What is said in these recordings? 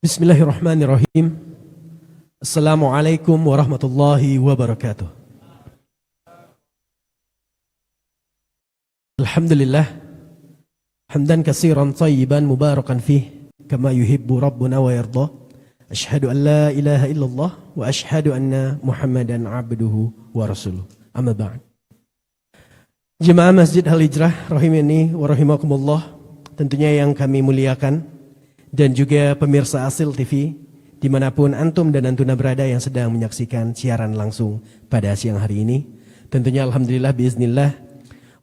Bismillahirrahmanirrahim. Assalamualaikum warahmatullahi wabarakatuh. Alhamdulillah, hamdan katsiran thayyiban mubarakan fih, kama yuhibbu rabbuna wa yarda. Asyhadu an la ilaha illallah wa asyhadu anna Muhammadan abduhu wa rasuluh. Amma ba'd. Jemaah Masjid Al-Hijrah rahimani wa rahimakumullah, tentunya yang kami muliakan, dan juga pemirsa Asil TV dimanapun antum dan antuna berada yang sedang menyaksikan siaran langsung pada siang hari ini. Tentunya alhamdulillah biiznillah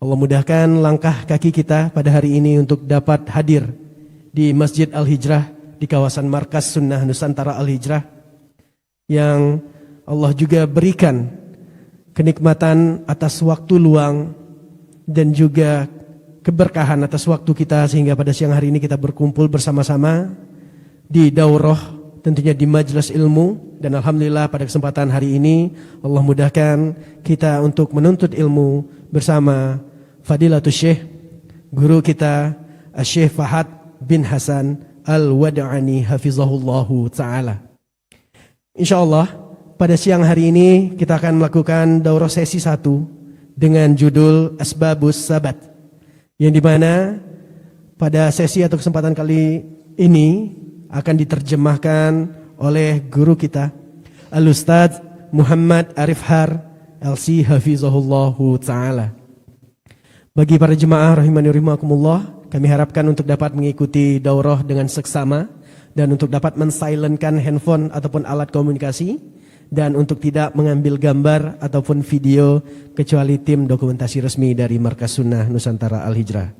Allah mudahkan langkah kaki kita pada hari ini untuk dapat hadir di Masjid Al-Hijrah di kawasan Markas Sunnah Nusantara Al-Hijrah, yang Allah juga berikan kenikmatan atas waktu luang dan juga keberkahan atas waktu kita, sehingga pada siang hari ini kita berkumpul bersama-sama di daurah, tentunya di majelis ilmu. Dan alhamdulillah pada kesempatan hari ini Allah mudahkan kita untuk menuntut ilmu bersama Fadilatul Syekh, guru kita Syekh Fahad bin Hasan Al-Wad'ani hafizahullahu ta'ala. InsyaAllah pada siang hari ini kita akan melakukan daurah sesi 1 dengan judul Asbabus Sabat, yang dimana pada sesi atau kesempatan kali ini akan diterjemahkan oleh guru kita Al-Ustadz Muhammad Arif Har LC hafizahullahu ta'ala. Bagi para jemaah rahimani rahimakumullah, kami harapkan untuk dapat mengikuti daurah dengan seksama dan untuk dapat mensilentkan handphone ataupun alat komunikasi, dan untuk tidak mengambil gambar ataupun video kecuali tim dokumentasi resmi dari Markas Sunnah Nusantara Al-Hijrah.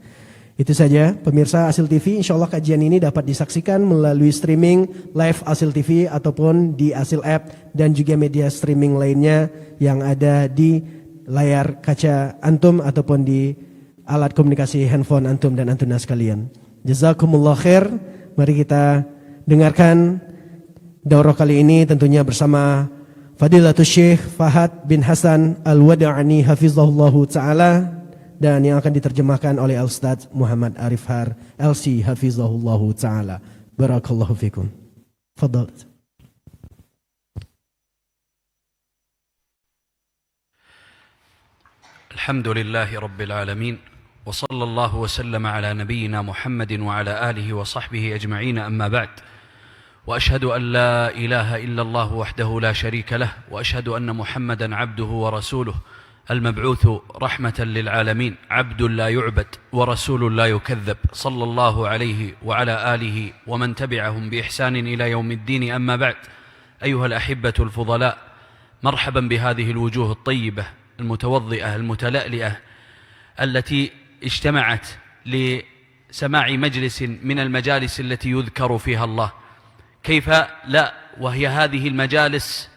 Itu saja pemirsa Asil TV, insya Allah kajian ini dapat disaksikan melalui streaming live Asil TV ataupun di Asil App dan juga media streaming lainnya yang ada di layar kaca antum ataupun di alat komunikasi handphone antum dan antuna sekalian. Jazakumullah khair. Mari kita dengarkan daurah kali ini tentunya bersama Fadilatul Syekh Fahad bin Hasan Al-Wad'ani hafizahullahu ta'ala, dan yang akan diterjemahkan oleh Al-Ustadz Muhammad Arif Har LC hafizahullahu ta'ala. Barakallahu fikum. Fadal. Alhamdulillahi Rabbil Alamin. Wa sallallahu wa sallama ala nabiyyina Muhammadin wa ala alihi wa sahbihi ajma'ina, amma ba'd. وأشهد أن لا إله إلا الله وحده لا شريك له وأشهد أن محمدا عبده ورسوله المبعوث رحمة للعالمين، عبد لا يعبد ورسول لا يكذب، صلى الله عليه وعلى آله ومن تبعهم بإحسان إلى يوم الدين، أما بعد. أيها الأحبة الفضلاء، مرحبا بهذه الوجوه الطيبة المتوضئة المتلألئة التي اجتمعت لسماع مجلس من المجالس التي يذكر فيها الله. كيف لا وهي هذه المجالس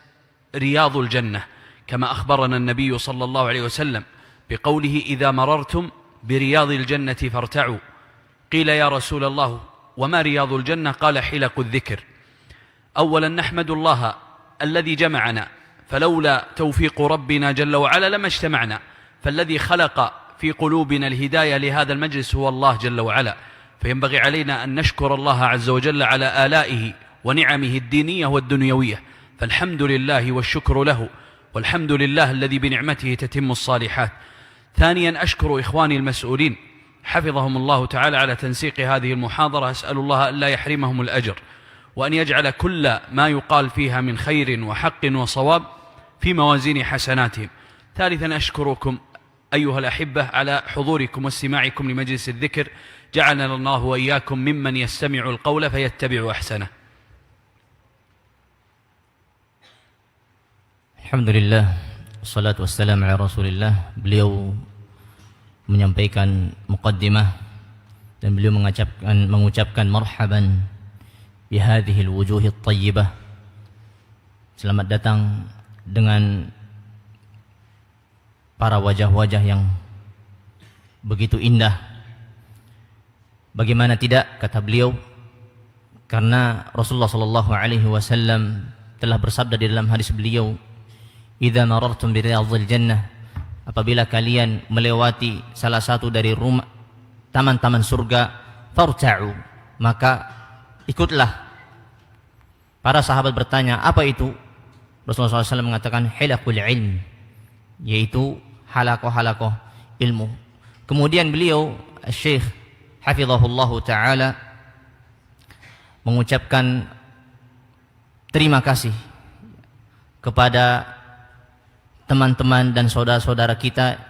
رياض الجنة، كما أخبرنا النبي صلى الله عليه وسلم بقوله: إذا مررتم برياض الجنة فارتعوا. قيل: يا رسول الله وما رياض الجنة؟ قال: حلق الذكر. أولا نحمد الله الذي جمعنا، فلولا توفيق ربنا جل وعلا لما اجتمعنا، فالذي خلق في قلوبنا الهداية لهذا المجلس هو الله جل وعلا، فينبغي علينا أن نشكر الله عز وجل على آلائه ونعمه الدينية والدنيوية، فالحمد لله والشكر له، والحمد لله الذي بنعمته تتم الصالحات. ثانيا أشكر إخواني المسؤولين حفظهم الله تعالى على تنسيق هذه المحاضرة، أسأل الله أن لا يحرمهم الأجر، وأن يجعل كل ما يقال فيها من خير وحق وصواب في موازين حسناتهم. ثالثا أشكركم أيها الأحبة على حضوركم واستماعكم لمجلس الذكر، جعلنا الله وإياكم ممن يستمع القول فيتبع أحسنه. Alhamdulillah, wassalatu wassalamu ala rasulillah. Beliau menyampaikan muqaddimah dan beliau mengucapkan marhaban bihadhil wujuhit tayyibah. Selamat datang dengan para wajah-wajah yang begitu indah Bagaimana tidak, kata beliau, karena Rasulullah sallallahu alaihi wasallam telah bersabda di dalam hadis beliau, "Idza marartum bi riyadhil jannah," apabila kalian melewati salah satu dari rumah taman-taman surga, farta'u, maka ikutlah. Para sahabat bertanya, apa itu? Rasulullah SAW mengatakan, hilaqul ilm, yaitu halakoh-halakoh ilmu. Kemudian beliau, Syekh hafizahullahu ta'ala, mengucapkan terima kasih kepada teman-teman dan saudara-saudara kita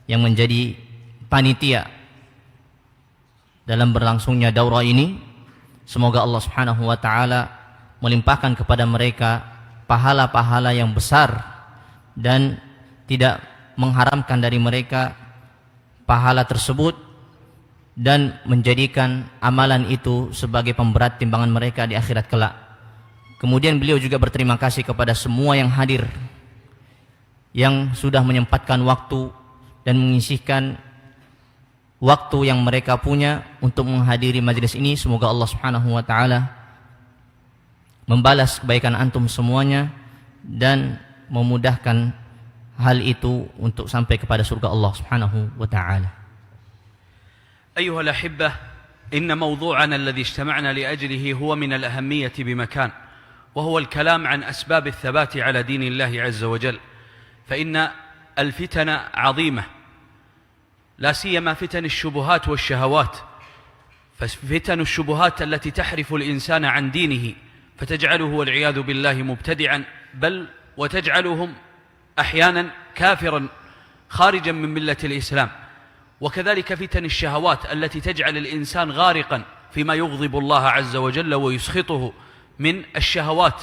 yang menjadi panitia dalam berlangsungnya daurah ini. Semoga Allah Subhanahu wa taala melimpahkan kepada mereka pahala-pahala yang besar dan tidak mengharamkan dari mereka pahala tersebut dan menjadikan amalan itu sebagai pemberat timbangan mereka di akhirat kelak. Kemudian beliau juga berterima kasih kepada semua yang hadir, yang sudah menyempatkan waktu dan menyisihkan waktu yang mereka punya untuk menghadiri majelis ini. Semoga Allah Subhanahu wa taala membalas kebaikan antum semuanya dan memudahkan hal itu untuk sampai kepada surga Allah Subhanahu wa taala. أيها الأحبة، إن موضوعنا الذي اجتمعنا لأجله هو من الأهمية بمكان، وهو الكلام عن أسباب الثبات على دين الله عز وجل. فإن الفتن عظيمة، لا سيما فتن الشبهات والشهوات. ففتن الشبهات التي تحرف الإنسان عن دينه فتجعله والعياذ بالله مبتدعا، بل وتجعلهم أحيانا كافرا خارجا من ملة الإسلام. وكذلك فتن الشهوات التي تجعل الإنسان غارقا فيما يغضب الله عز وجل ويسخطه من الشهوات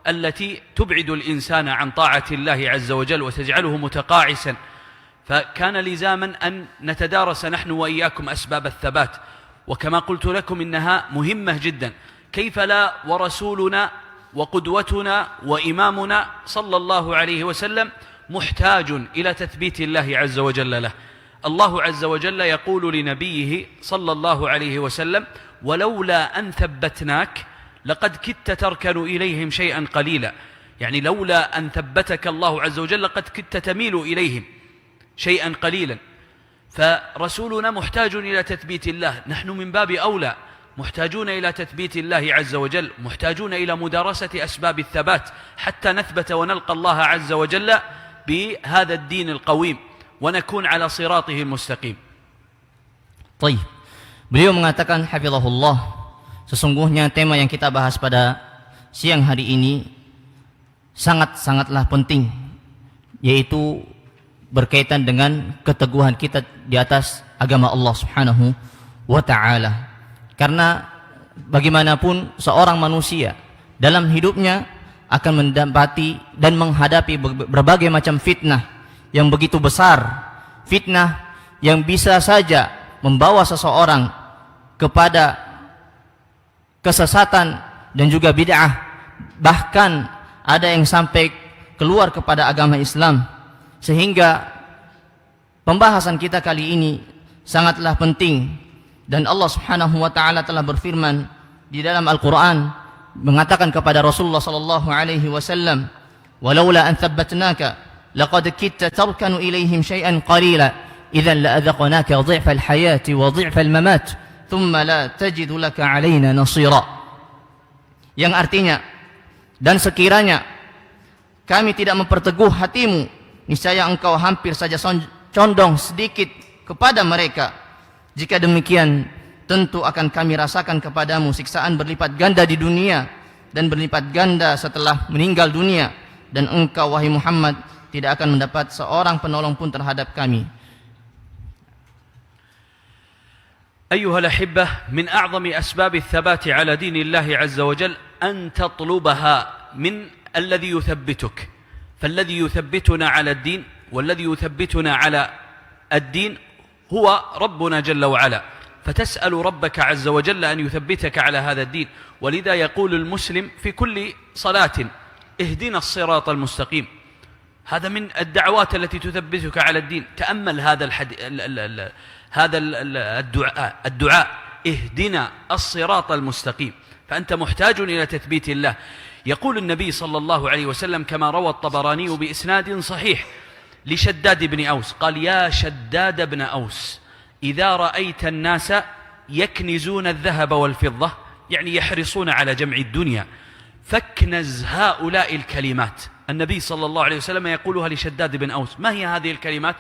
التي تبعد الإنسان عن طاعة الله عز وجل وتجعله متقاعسا. فكان لزاما أن نتدارس نحن وإياكم أسباب الثبات، وكما قلت لكم إنها مهمة جدا. كيف لا ورسولنا وقدوتنا وإمامنا صلى الله عليه وسلم محتاج إلى تثبيت الله عز وجل له. الله عز وجل يقول لنبيه صلى الله عليه وسلم: ولولا أن ثبتناك لقد كدت تركن إليهم شيئا قليلا. يعني لولا أن ثبتك الله عز وجل لقد كدت تميل إليهم شيئا قليلا. فرسولنا محتاج إلى تثبيت الله، نحن من باب أولى محتاجون إلى تثبيت الله عز وجل، محتاجون إلى مدارسة أسباب الثبات حتى نثبت ونلقى الله عز وجل بهذا الدين القويم ونكون على صراطه المستقيم. Baik. Beliau mengatakan hafizahullah, sesungguhnya tema yang kita bahas pada siang hari ini sangat-sangatlah penting, yaitu berkaitan dengan keteguhan kita di atas agama Allah Subhanahu wa taala. Karena bagaimanapun seorang manusia dalam hidupnya akan mendapati dan menghadapi berbagai macam fitnah yang begitu besar, fitnah yang bisa saja membawa seseorang kepada kesesatan dan juga bid'ah, bahkan ada yang sampai keluar kepada agama Islam. Sehingga pembahasan kita kali ini sangatlah penting, dan Allah Subhanahu wa taala telah berfirman di dalam Al-Qur'an mengatakan kepada Rasulullah sallallahu alaihi wasallam, "Walaula an thabbatnaka laqad kitta tarkanu ilaihim syai'an qalila idzan la'adzaqnaka dhi'fal hayati wa dhi'fal mamat thumma la tajidu laka 'alaina nasira." Yang artinya, dan sekiranya kami tidak memperteguh hatimu, niscaya engkau hampir saja condong sedikit kepada mereka. Jika demikian, tentu akan kami rasakan kepadamu siksaan berlipat ganda di dunia dan berlipat ganda setelah meninggal dunia, dan engkau wahai Muhammad tidak akan mendapat seorang penolong pun terhadap kami. أيها الأحبة، من أعظم أسباب الثبات على دين الله عز وجل أن تطلبها من الذي يثبتك. فالذي يثبتنا على الدين والذي يثبتنا على الدين هو ربنا جل وعلا، فتسأل ربك عز وجل أن يثبتك على هذا الدين. ولذا يقول المسلم في كل صلاة: اهدنا الصراط المستقيم. هذا من الدعوات التي تثبتك على الدين. تأمل هذا الدعاء: اهدنا الصراط المستقيم. فأنت محتاج إلى تثبيت الله. يقول النبي صلى الله عليه وسلم كما روى الطبراني بإسناد صحيح لشداد بن أوس قال: يا شداد بن أوس، إذا رأيت الناس يكنزون الذهب والفضة، يعني يحرصون على جمع الدنيا، فاكنز هؤلاء الكلمات. النبي صلى الله عليه وسلم يقولها لشداد بن أوس. ما هي هذه الكلمات؟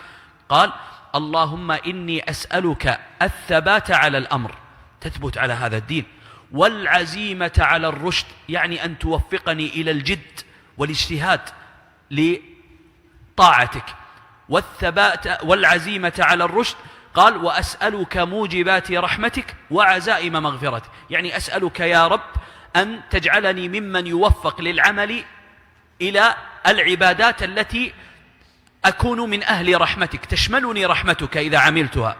قال: اللهم إني أسألك الثبات على الأمر، تثبت على هذا الدين، والعزيمة على الرشد، يعني أن توفقني إلى الجد والاجتهاد لطاعتك، والثبات والعزيمة على الرشد. قال: وأسألك موجبات رحمتك وعزائم مغفرتك، يعني أسألك يا رب أن تجعلني ممن يوفق للعمل إلى العبادات التي أكون من أهل رحمتك، تشملني رحمتك إذا عملتها،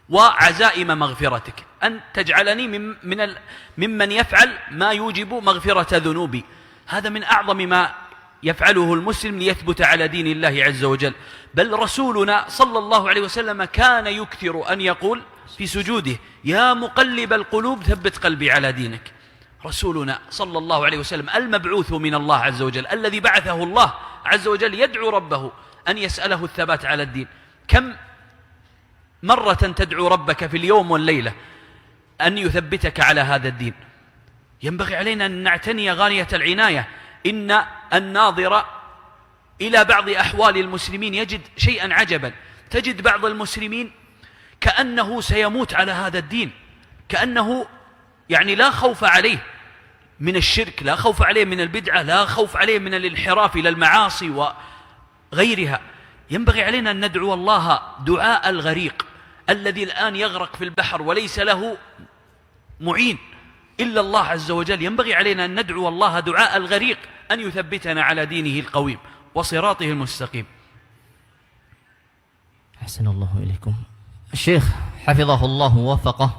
وعزائم مغفرتك، أن تجعلني ممن يفعل ما يوجب مغفرة ذنوبي. هذا من أعظم ما يفعله المسلم ليثبت على دين الله عز وجل. بل رسولنا صلى الله عليه وسلم كان يكثر أن يقول في سجوده: يا مقلب القلوب ثبت قلبي على دينك. رسولنا صلى الله عليه وسلم المبعوث من الله عز وجل، الذي بعثه الله عز وجل يدعو ربه أن يسأله الثبات على الدين. كم مرة تدعو ربك في اليوم والليلة أن يثبتك على هذا الدين؟ ينبغي علينا أن نعتني غاية العناية. إن الناظر إلى بعض أحوال المسلمين يجد شيئا عجبا. تجد بعض المسلمين كأنه سيموت على هذا الدين، كأنه يعني لا خوف عليه من الشرك، لا خوف عليه من البدعة، لا خوف عليه من الانحراف إلى المعاصي وغيرها. ينبغي علينا أن ندعو الله دعاء الغريق الذي الآن يغرق في البحر وليس له معين إلا الله عز وجل. ينبغي علينا أن ندعو الله دعاء الغريق أن يثبتنا على دينه القويم وصراطه المستقيم. أحسن الله إليكم. Syekh hafizahullah wafaqah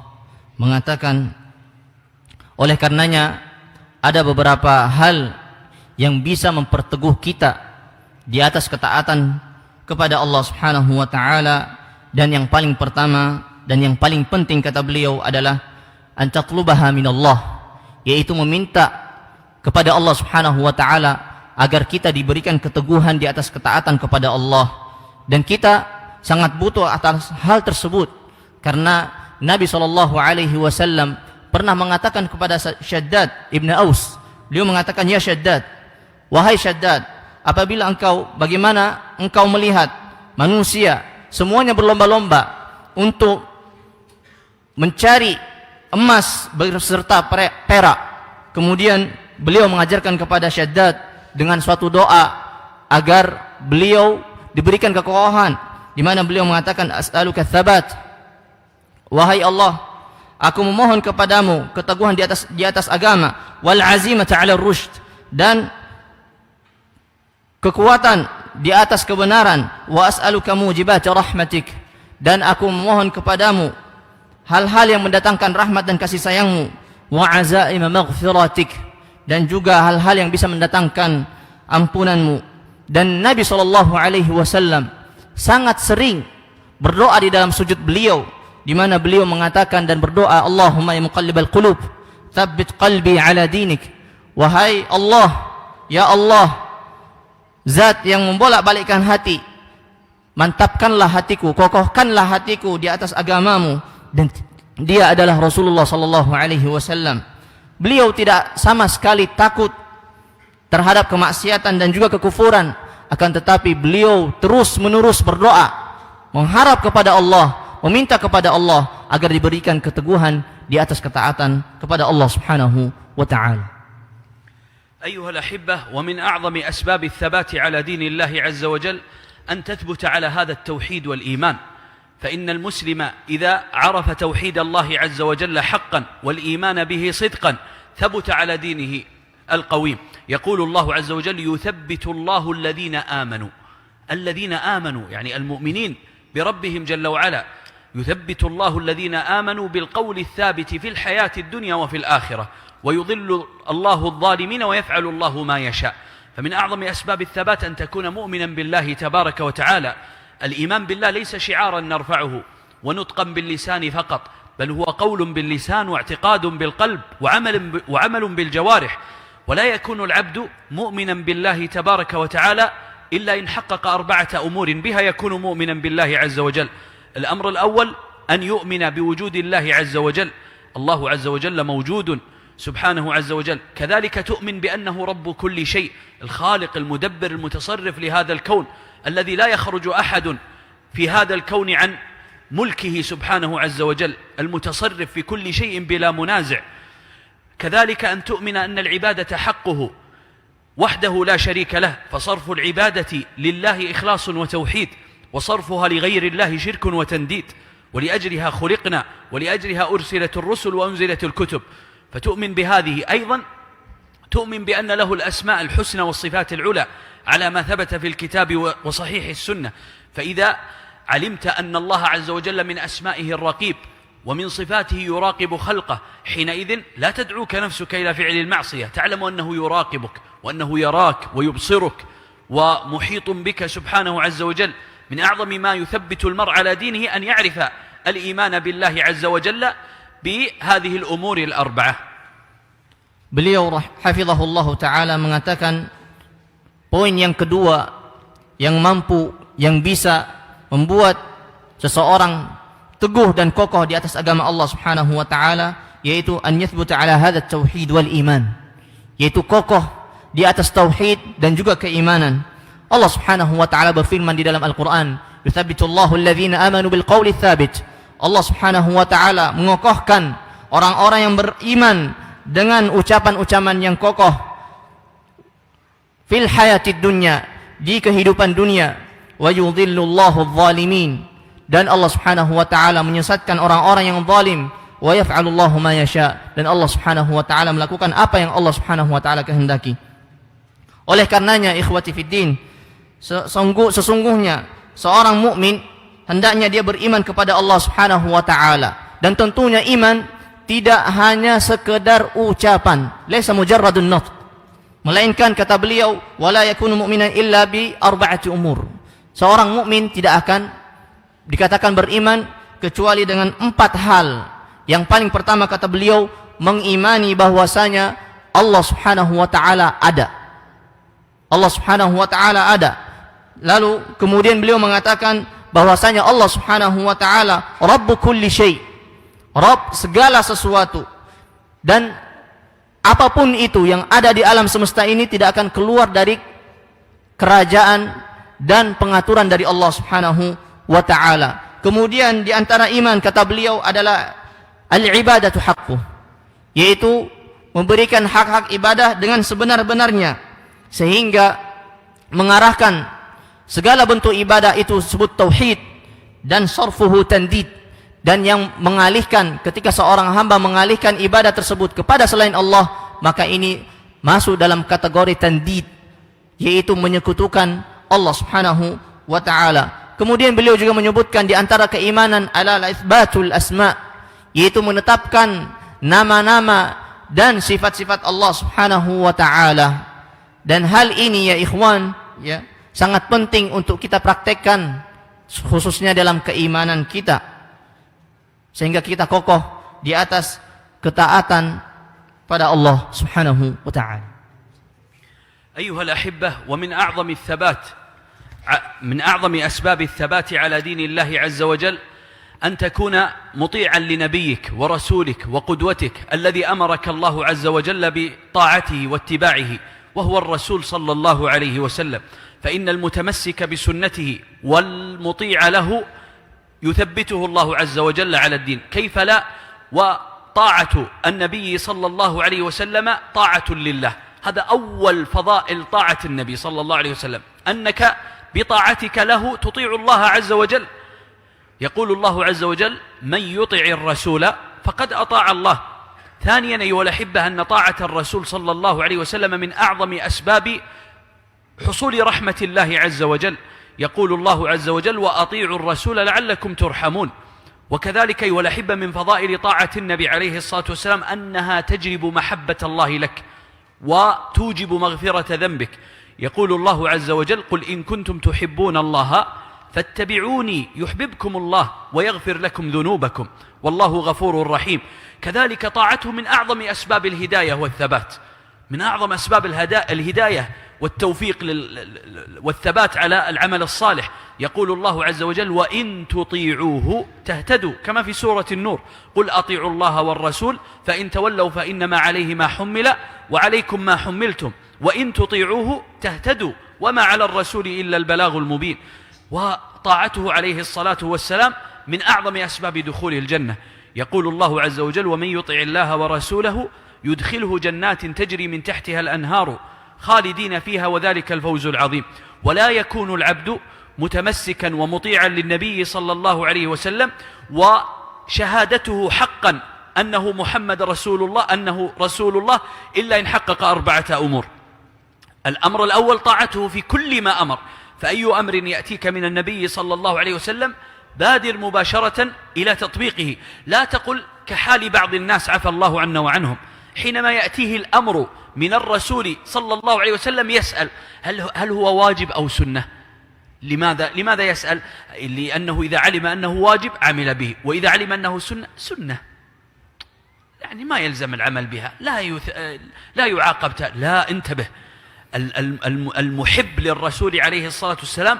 mengatakan, oleh karenanya ada beberapa hal yang bisa memperteguh kita di atas ketaatan kepada Allah Subhanahu wa taala, dan yang paling pertama dan yang paling penting kata beliau adalah an tatlubaha minallah, yaitu meminta kepada Allah Subhanahu wa taala agar kita diberikan keteguhan di atas ketaatan kepada Allah. Dan kita sangat butuh atas hal tersebut karena Nabi SAW pernah mengatakan kepada Shaddad ibn Aus, beliau mengatakan, ya Shaddad, wahai Shaddad, apabila bagaimana engkau melihat manusia semuanya berlomba-lomba untuk mencari emas beserta perak. Kemudian beliau mengajarkan kepada Shaddad dengan suatu doa agar beliau diberikan kekokohan, di mana beliau mengatakan, as'aluka tsabat, wahai Allah, aku memohon kepadamu keteguhan di atas agama, wal azimata 'ala rusyd, dan kekuatan di atas kebenaran, wa as'aluka mujibati rahmatik, dan aku memohon kepadamu hal-hal yang mendatangkan rahmat dan kasih sayangmu, wa azaima maghfiratik, dan juga hal-hal yang bisa mendatangkan ampunanmu. Dan Nabi SAW sangat sering berdoa di dalam sujud beliau, di mana beliau mengatakan dan berdoa, Allahumma ya muqallibal qulub, tsabbit qalbi ala dinik. Wahai Allah, ya Allah, Zat yang membolak-balikkan hati, mantapkanlah hatiku, kokohkanlah hatiku di atas agamamu. Dan dia adalah Rasulullah sallallahu alaihi wasallam. Beliau tidak sama sekali takut terhadap kemaksiatan dan juga kekufuran, akan tetapi beliau terus-menerus berdoa, mengharap kepada Allah, meminta kepada Allah agar diberikan keteguhan di atas ketaatan kepada Allah Subhanahu wa taala. أيها الأحبة، ومن أعظم أسباب الثبات على دين الله عز وجل أن تثبت على هذا التوحيد والإيمان. فإن المسلم إذا عرف توحيد الله عز وجل حقا والإيمان به صدقا ثبت على دينه القويم. يقول الله عز وجل: يثبت الله الذين آمنوا يعني المؤمنين بربهم جل وعلا. يثبت الله الذين آمنوا بالقول الثابت في الحياة الدنيا وفي الآخرة، ويضل الله الظالمين ويفعل الله ما يشاء. فمن أعظم أسباب الثبات أن تكون مؤمنا بالله تبارك وتعالى. الإيمان بالله ليس شعارا نرفعه ونطقا باللسان فقط، بل هو قول باللسان واعتقاد بالقلب وعمل بالجوارح. ولا يكون العبد مؤمنا بالله تبارك وتعالى إلا إن حقق 4 أمور بها يكون مؤمنا بالله عز وجل. الأمر الأول أن يؤمن بوجود الله عز وجل، الله عز وجل موجود سبحانه عز وجل. كذلك تؤمن بأنه رب كل شيء، الخالق المدبر المتصرف لهذا الكون، الذي لا يخرج أحد في هذا الكون عن ملكه سبحانه عز وجل، المتصرف في كل شيء بلا منازع. كذلك أن تؤمن أن العبادة حقه وحده لا شريك له، فصرف العبادة لله إخلاص وتوحيد، وصرفها لغير الله شرك وتنديد، ولأجلها خلقنا ولأجلها أرسلت الرسل وأنزلت الكتب. فتؤمن بهذه. أيضا تؤمن بأن له الأسماء الحسنى والصفات العلى على ما ثبت في الكتاب وصحيح السنة. فإذا علمت أن الله عز وجل من أسمائه الرقيب ومن صفاته يراقب خلقه، حينئذ لا تدعوك نفسك إلى فعل المعصية، تعلم أنه يراقبك وأنه يراك ويبصرك ومحيط بك سبحانه عز وجل. من أعظم ما يثبت المرء على دينه أن يعرف الإيمان بالله عز وجل بهذه الأمور ال4. Beliau hafizahullah ta'ala mengatakan poin yang kedua yang mampu, yang bisa membuat seseorang teguh dan kokoh di atas agama Allah Subhanahu wa taala, yaitu an yathbuta ala hadha tauhid wal iman, yaitu kokoh di atas tauhid dan juga keimanan. Allah Subhanahu wa taala berfirman di dalam Al-Qur'an, "Yuthabbitullahu alladhina amanu bil qawli tsabit." Allah Subhanahu wa taala mengokohkan orang-orang yang beriman dengan ucapan-ucapan yang kokoh fil hayatid dunya, di kehidupan dunia, wa yudhillullahu adh-dhalimin, dan Allah Subhanahu wa taala menyesatkan orang-orang yang zalim, wa yaf'alullahu ma yasha, dan Allah Subhanahu wa taala melakukan apa yang Allah Subhanahu wa taala kehendaki. Oleh karenanya ikhwati fiddin, sesungguhnya seorang mukmin hendaknya dia beriman kepada Allah Subhanahu wa taala, dan tentunya iman tidak hanya sekedar ucapan, laisa mujarradun nutq, melainkan kata beliau wala yakunu mu'minan illa bi 4 umur. Seorang mukmin tidak akan dikatakan beriman kecuali dengan 4 hal. Yang paling pertama kata beliau, mengimani bahwasanya Allah Subhanahu wa taala ada. Allah Subhanahu wa taala ada. Lalu kemudian beliau mengatakan bahwasanya Allah Subhanahu wa taala Rabb kulli syai', Rabb segala sesuatu, dan apapun itu yang ada di alam semesta ini tidak akan keluar dari kerajaan dan pengaturan dari Allah Subhanahu wa ta'ala. Kemudian di antara iman kata beliau adalah al-ibadatu haqquh, yaitu memberikan hak-hak ibadah dengan sebenar-benarnya, sehingga mengarahkan segala bentuk ibadah itu disebut tauhid, dan sarfuhu tandid, dan yang mengalihkan, ketika seorang hamba mengalihkan ibadah tersebut kepada selain Allah, maka ini masuk dalam kategori tandid, yaitu menyekutukan Allah Subhanahu wa ta'ala. Kemudian beliau juga menyebutkan di antara keimanan adalah itsbatul asma, yaitu menetapkan nama-nama dan sifat-sifat Allah Subhanahu wa ta'ala. Dan hal ini ya ikhwan, ya, sangat penting untuk kita praktekkan, khususnya dalam keimanan kita, sehingga kita kokoh di atas ketaatan pada Allah Subhanahu wa ta'ala. أيها الأحبة، ومن أعظم أسباب الثبات على دين الله عز وجل أن تكون مطيعا لنبيك ورسولك وقدوتك الذي أمرك الله عز وجل بطاعته واتباعه، وهو الرسول صلى الله عليه وسلم. فإن المتمسك بسنته والمطيع له يثبته الله عز وجل على الدين، كيف لا؟ وطاعة النبي صلى الله عليه وسلم طاعة لله. هذا أول فضائل طاعة النبي صلى الله عليه وسلم، أنك بطاعتك له تطيع الله عز وجل. يقول الله عز وجل: من يطع الرسول فقد أطاع الله. ثانيا أيها الأحبة، أن طاعة الرسول صلى الله عليه وسلم من أعظم أسباب حصول رحمة الله عز وجل. يقول الله عز وجل: وأطيعوا الرسول لعلكم ترحمون. وكذلك أيها الأحبة من فضائل طاعة النبي عليه الصلاة والسلام أنها تجلب محبة الله لك وتوجب مغفرة ذنبك. يقول الله عز وجل: قل إن كنتم تحبون الله فاتبعوني يحببكم الله ويغفر لكم ذنوبكم والله غفور رحيم. كذلك طاعته من أعظم أسباب الهداية والثبات، من أعظم أسباب الهداية والتوفيق والثبات على العمل الصالح. يقول الله عز وجل: وإن تطيعوه تهتدوا، كما في سورة النور: قل أطيعوا الله والرسول فإن تولوا فإنما عليه ما حمل وعليكم ما حملتم وإن تطيعوه تهتدوا وما على الرسول إلا البلاغ المبين. وطاعته عليه الصلاة والسلام من أعظم أسباب دخول الجنة. يقول الله عز وجل: ومن يطع الله ورسوله يدخله جنات تجري من تحتها الأنهار خالدين فيها وذلك الفوز العظيم. ولا يكون العبد متمسكا ومطيعا للنبي صلى الله عليه وسلم وشهادته حقا أنه محمد رسول الله، أنه رسول الله، إلا إن حقق 4 أمور. الأمر الأول طاعته في كل ما أمر، فأي أمر يأتيك من النبي صلى الله عليه وسلم بادر مباشرة إلى تطبيقه. لا تقل كحال بعض الناس عفى الله عنا وعنهم، حينما يأتيه الأمر من الرسول صلى الله عليه وسلم يسأل هل هو واجب أو سنة؟ لماذا يسأل؟ لأنه إذا علم أنه واجب عمل به، وإذا علم أنه سنة يعني ما يلزم العمل بها، لا يعاقب. لا، انتبه، المحب للرسول عليه الصلاة والسلام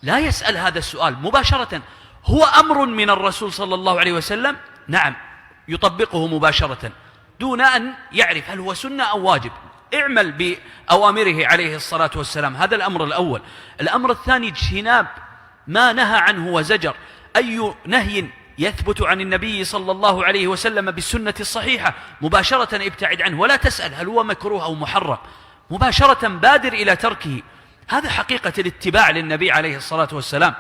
لا يسأل هذا السؤال مباشرة. هو أمر من الرسول صلى الله عليه وسلم، نعم، يطبقه مباشرة دون أن يعرف هل هو سنة أو واجب. اعمل بأوامره عليه الصلاة والسلام، هذا الأمر الأول. الأمر الثاني اجتناب ما نهى عنه وزجر. أي نهي يثبت عن النبي صلى الله عليه وسلم بالسنة الصحيحة مباشرة ابتعد عنه، ولا تسأل هل هو مكروه أو محرم، مباشرة بادر إلى تركه. هذا حقيقة الاتباع للنبي عليه الصلاة والسلام.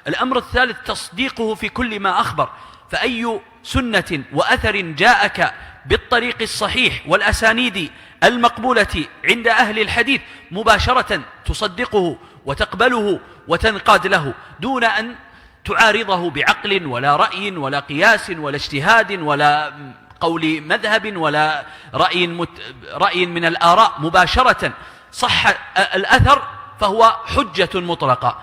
الأمر الثالث تصديقه في كل ما أخبر، فأي سنة وأثر جاءك بالطريق الصحيح والأسانيد المقبولة عند أهل الحديث مباشرة تصدقه وتقبله وتنقاد له، دون أن تعارضه بعقل ولا رأي ولا قياس ولا اجتهاد ولا قول مذهب ولا رأي من الآراء. مباشرة صح الأثر فهو حجة مطلقة.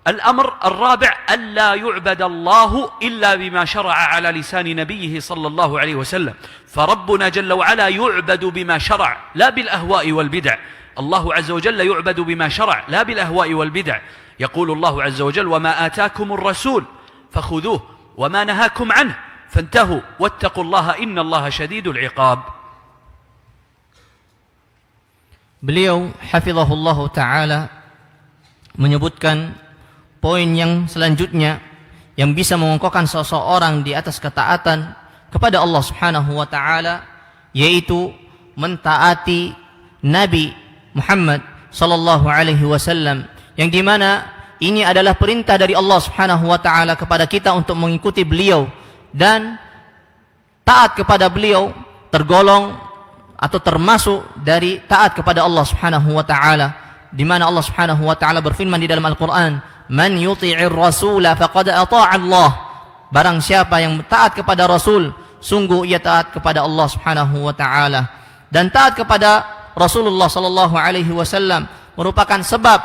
الأمر الرابع ألا يعبد الله إلا بما شرع على لسان نبيه صلى الله عليه وسلم، فربنا جل وعلا يعبد بما شرع لا بالأهواء والبدع. الله عز وجل يعبد بما شرع لا بالأهواء والبدع. يقول الله عز وجل: وما آتاكم الرسول فخذوه وما نهاكم عنه فانتهوا واتقوا الله إن الله شديد العقاب. Beliau hafizahullah ta'ala menyebutkan poin yang selanjutnya yang bisa mengokohkan seseorang di atas ketaatan kepada Allah Subhanahu wa taala, yaitu mentaati Nabi Muhammad sallallahu alaihi wasallam, yang dimana ini adalah perintah dari Allah Subhanahu wa taala kepada kita untuk mengikuti beliau, dan taat kepada beliau tergolong atau termasuk dari taat kepada Allah Subhanahu wa taala, di mana Allah Subhanahu wa taala berfirman di dalam Al-Qur'an, "Man yuti'ir rasula faqad ata'a Allah." Barang siapa yang taat kepada Rasul, sungguh ia taat kepada Allah Subhanahu wa taala. Dan taat kepada Rasulullah sallallahu alaihi wasallam merupakan sebab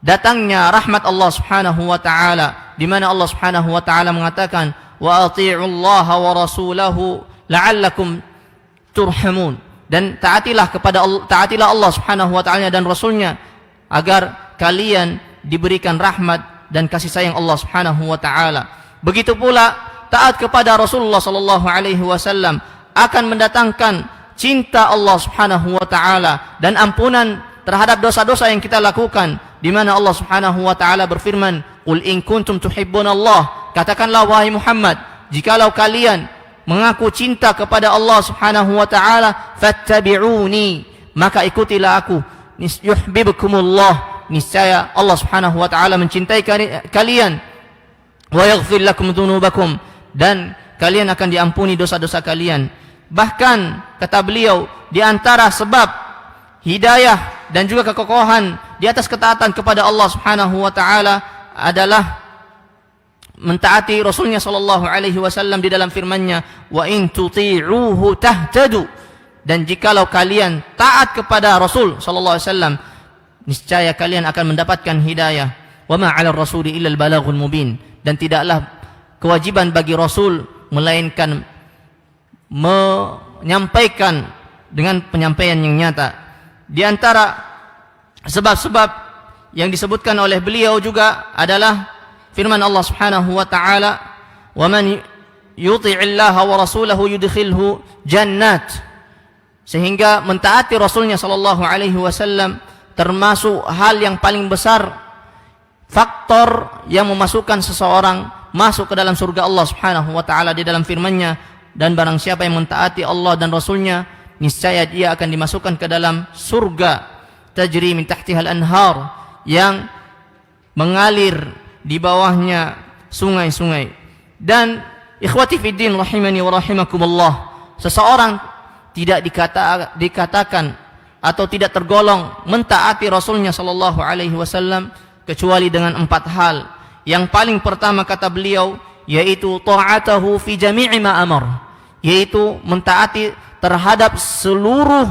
datangnya rahmat Allah Subhanahu wa taala, di mana Allah Subhanahu wa taala mengatakan, "Wa ati'ullaha wa rasulahu la'allakum turhamun." Dan taatilah Allah Subhanahu wa taala dan Rasulnya agar kalian diberikan rahmat dan kasih sayang Allah Subhanahu wa taala. Begitu pula taat kepada Rasulullah sallallahu alaihi wasallam akan mendatangkan cinta Allah Subhanahu wa taala dan ampunan terhadap dosa-dosa yang kita lakukan, di mana Allah Subhanahu wa taala berfirman, "Qul in kuntum tuhibbunallah." Katakanlah wahai Muhammad, jikalau kalian mengaku cinta kepada Allah Subhanahu wa taala, fattabi'uni, maka ikutilah aku, yuhibbukumullah, niscaya Allah Subhanahu wa taala mencintai kalian, wa yaghfir lakum dzunubakum, dan kalian akan diampuni dosa-dosa kalian. Bahkan kata beliau, di antara sebab hidayah dan juga kekokohan di atas ketaatan kepada Allah Subhanahu wa taala adalah mentaati Rasulnya sallallahu alaihi wasallam di dalam firman-Nya, wa in tuti'uhu tahtadu, dan jikalau kalian taat kepada Rasul sallallahu alaihi wasallam, niscaya kalian akan mendapatkan hidayah. wa ma 'alal rasuli illa al-balaghul mubin, dan tidaklah kewajiban bagi Rasul melainkan menyampaikan dengan penyampaian yang nyata. Di antara sebab-sebab yang disebutkan oleh beliau juga adalah firman Allah Subhanahu wa taala, "Wa man yuti'illaha wa rasulahu yudkhilhu jannat." Sehingga mentaati Rasulnya sallallahu alaihi wasallam termasuk hal yang paling besar, faktor yang memasukkan seseorang masuk ke dalam surga Allah Subhanahu wa taala di dalam firman-Nya, dan barang siapa yang mentaati Allah dan Rasulnya, niscaya dia akan dimasukkan ke dalam surga tajri min tahtihal anhar, yang mengalir di bawahnya sungai-sungai. Dan ikhwati fiddin rahimani wa rahimakumullah, seseorang tidak dikatakan atau tidak tergolong mentaati Rasulnya sallallahu alaihi wasallam kecuali dengan 4 hal. Yang paling pertama kata beliau yaitu ta'atahu fi jami'i ma amar, yaitu mentaati terhadap seluruh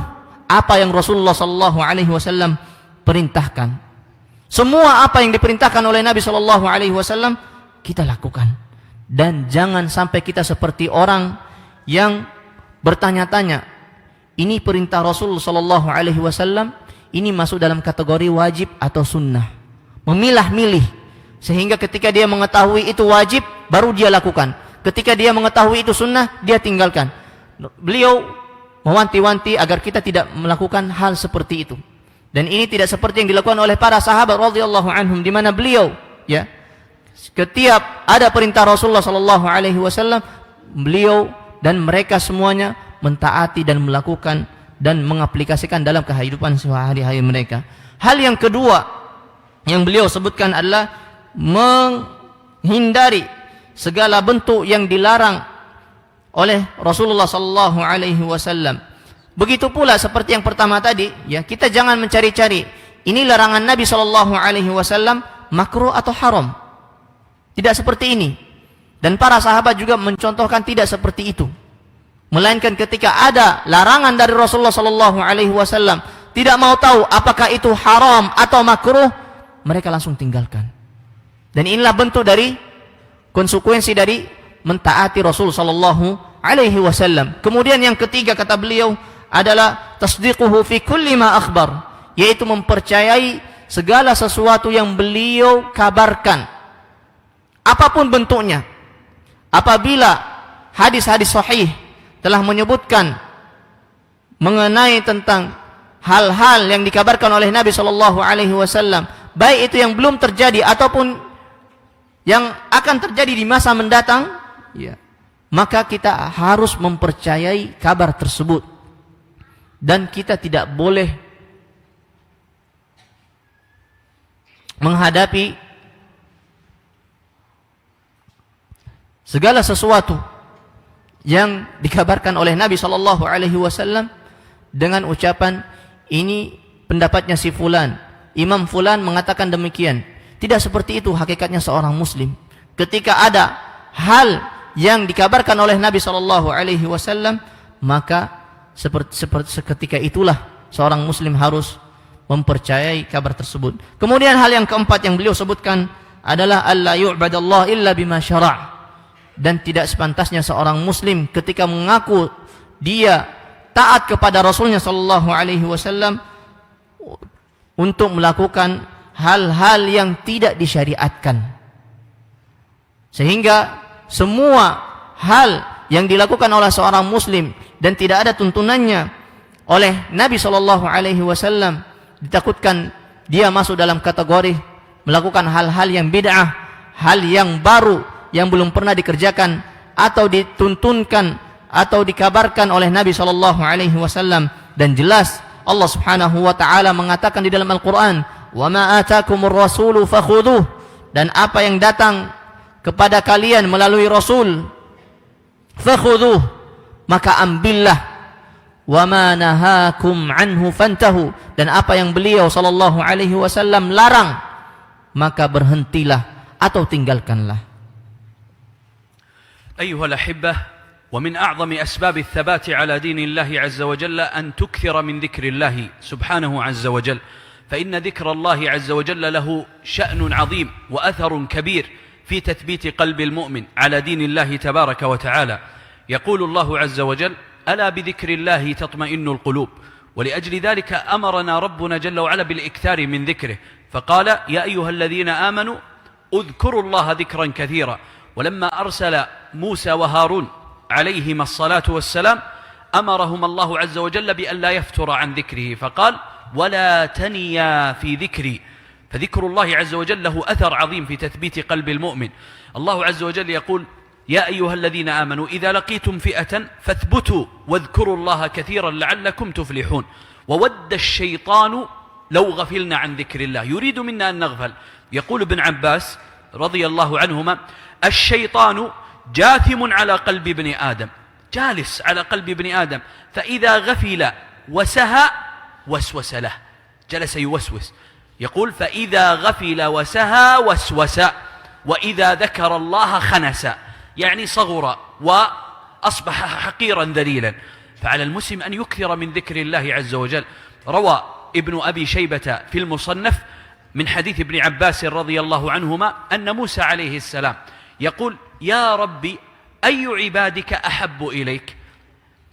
apa yang Rasulullah sallallahu alaihi wasallam perintahkan. Semua apa yang diperintahkan oleh Nabi sallallahu alaihi wasallam kita lakukan. Dan jangan sampai kita seperti orang yang bertanya-tanya, ini perintah Rasul sallallahu alaihi wasallam ini masuk dalam kategori wajib atau sunnah. Memilah-milih sehingga ketika dia mengetahui itu wajib baru dia lakukan. Ketika dia mengetahui itu sunnah, dia tinggalkan. Beliau mewanti-wanti agar kita tidak melakukan hal seperti itu. Dan ini tidak seperti yang dilakukan oleh para sahabat radhiyallahu anhum, di mana beliau setiap ada perintah Rasulullah sallallahu alaihi wasallam, beliau dan mereka semuanya mentaati dan melakukan dan mengaplikasikan dalam kehidupan sehari-hari mereka. Hal yang kedua yang beliau sebutkan adalah menghindari segala bentuk yang dilarang oleh Rasulullah sallallahu alaihi wasallam. Begitu pula seperti yang pertama tadi, kita jangan mencari-cari ini larangan Nabi sallallahu alaihi wasallam makruh atau haram. Tidak seperti ini. Dan para sahabat juga mencontohkan tidak seperti itu. Melainkan ketika ada larangan dari Rasulullah sallallahu alaihi wasallam, tidak mau tahu apakah itu haram atau makruh, mereka langsung tinggalkan. Dan inilah bentuk dari konsekuensi dari mentaati Rasul sallallahu alaihi wasallam. Kemudian yang ketiga kata beliau adalah tasdiquhu fi kulli ma akhbar, yaitu mempercayai segala sesuatu yang beliau kabarkan, apapun bentuknya. Apabila hadis-hadis sahih telah menyebutkan mengenai tentang hal-hal yang dikabarkan oleh Nabi sallallahu alaihi wasallam, baik itu yang belum terjadi ataupun yang akan terjadi di masa mendatang, maka kita harus mempercayai kabar tersebut. Dan kita tidak boleh menghadapi segala sesuatu yang dikabarkan oleh Nabi sallallahu alaihi wasallam dengan ucapan ini pendapatnya si fulan, Imam fulan mengatakan demikian. Tidak seperti itu hakikatnya seorang muslim. Ketika ada hal yang dikabarkan oleh Nabi sallallahu alaihi wasallam, maka seperti seketika itulah seorang muslim harus mempercayai kabar tersebut. Kemudian hal yang keempat yang beliau sebutkan adalah alla yu'badallah illa bima syara'. Dan tidak sepantasnya seorang muslim ketika mengaku dia taat kepada Rasulnya sallallahu alaihi wasallam untuk melakukan hal-hal yang tidak disyariatkan. Sehingga semua hal yang dilakukan oleh seorang muslim dan tidak ada tuntunannya oleh Nabi sallallahu alaihi wasallam, ditakutkan dia masuk dalam kategori melakukan hal-hal yang bid'ah, hal yang baru yang belum pernah dikerjakan atau dituntunkan atau dikabarkan oleh Nabi sallallahu alaihi wasallam. Dan jelas Allah Subhanahu wa taala mengatakan di dalam Al-Qur'an, "Wa ma atakumur rasulu fakhudhuh." Dan apa yang datang kepada kalian melalui Rasul, fakhudhuh, maka ambillah. Wa ma nahakum anhu fantahu. Dan apa yang beliau sallallahu alaihi wasallam larang, maka berhentilah atau tinggalkanlah. أيها الأحبة، ومن أعظم أسباب الثبات على دين الله عز وجل أن تكثر من ذكر الله سبحانه عز وجل، فإن ذكر الله عز وجل له شأن عظيم وأثر كبير في تثبيت قلب المؤمن على دين الله تبارك وتعالى. يقول الله عز وجل: ألا بذكر الله تطمئن القلوب. ولأجل ذلك أمرنا ربنا جل وعلا بالإكثار من ذكره، فقال: يا أيها الذين آمنوا اذكروا الله ذكرا كثيرا. ولما أرسل موسى وهارون عليهما الصلاة والسلام أمرهم الله عز وجل بأن لا يفتر عن ذكره، فقال: ولا تنيا في ذكري. فذكر الله عز وجل له أثر عظيم في تثبيت قلب المؤمن. الله عز وجل يقول: يا أيها الذين آمنوا إذا لقيتم فئة فاثبتوا واذكروا الله كثيرا لعلكم تفلحون. وود الشيطان لو غفلنا عن ذكر الله، يريد منا أن نغفل. يقول ابن عباس رضي الله عنهما: الشيطان جاثم على قلب ابن آدم، جالس على قلب ابن آدم، فإذا غفل وسهى وسوس له، جلس يوسوس. يقول: فإذا غفل وسهى وسوس، وإذا ذكر الله خنس، يعني صغر وأصبح حقيرا ذليلا. فعلى المسلم أن يكثر من ذكر الله عز وجل. روى ابن أبي شيبة في المصنف من حديث ابن عباس رضي الله عنهما أن موسى عليه السلام يقول: يا ربي أي عبادك أحب إليك؟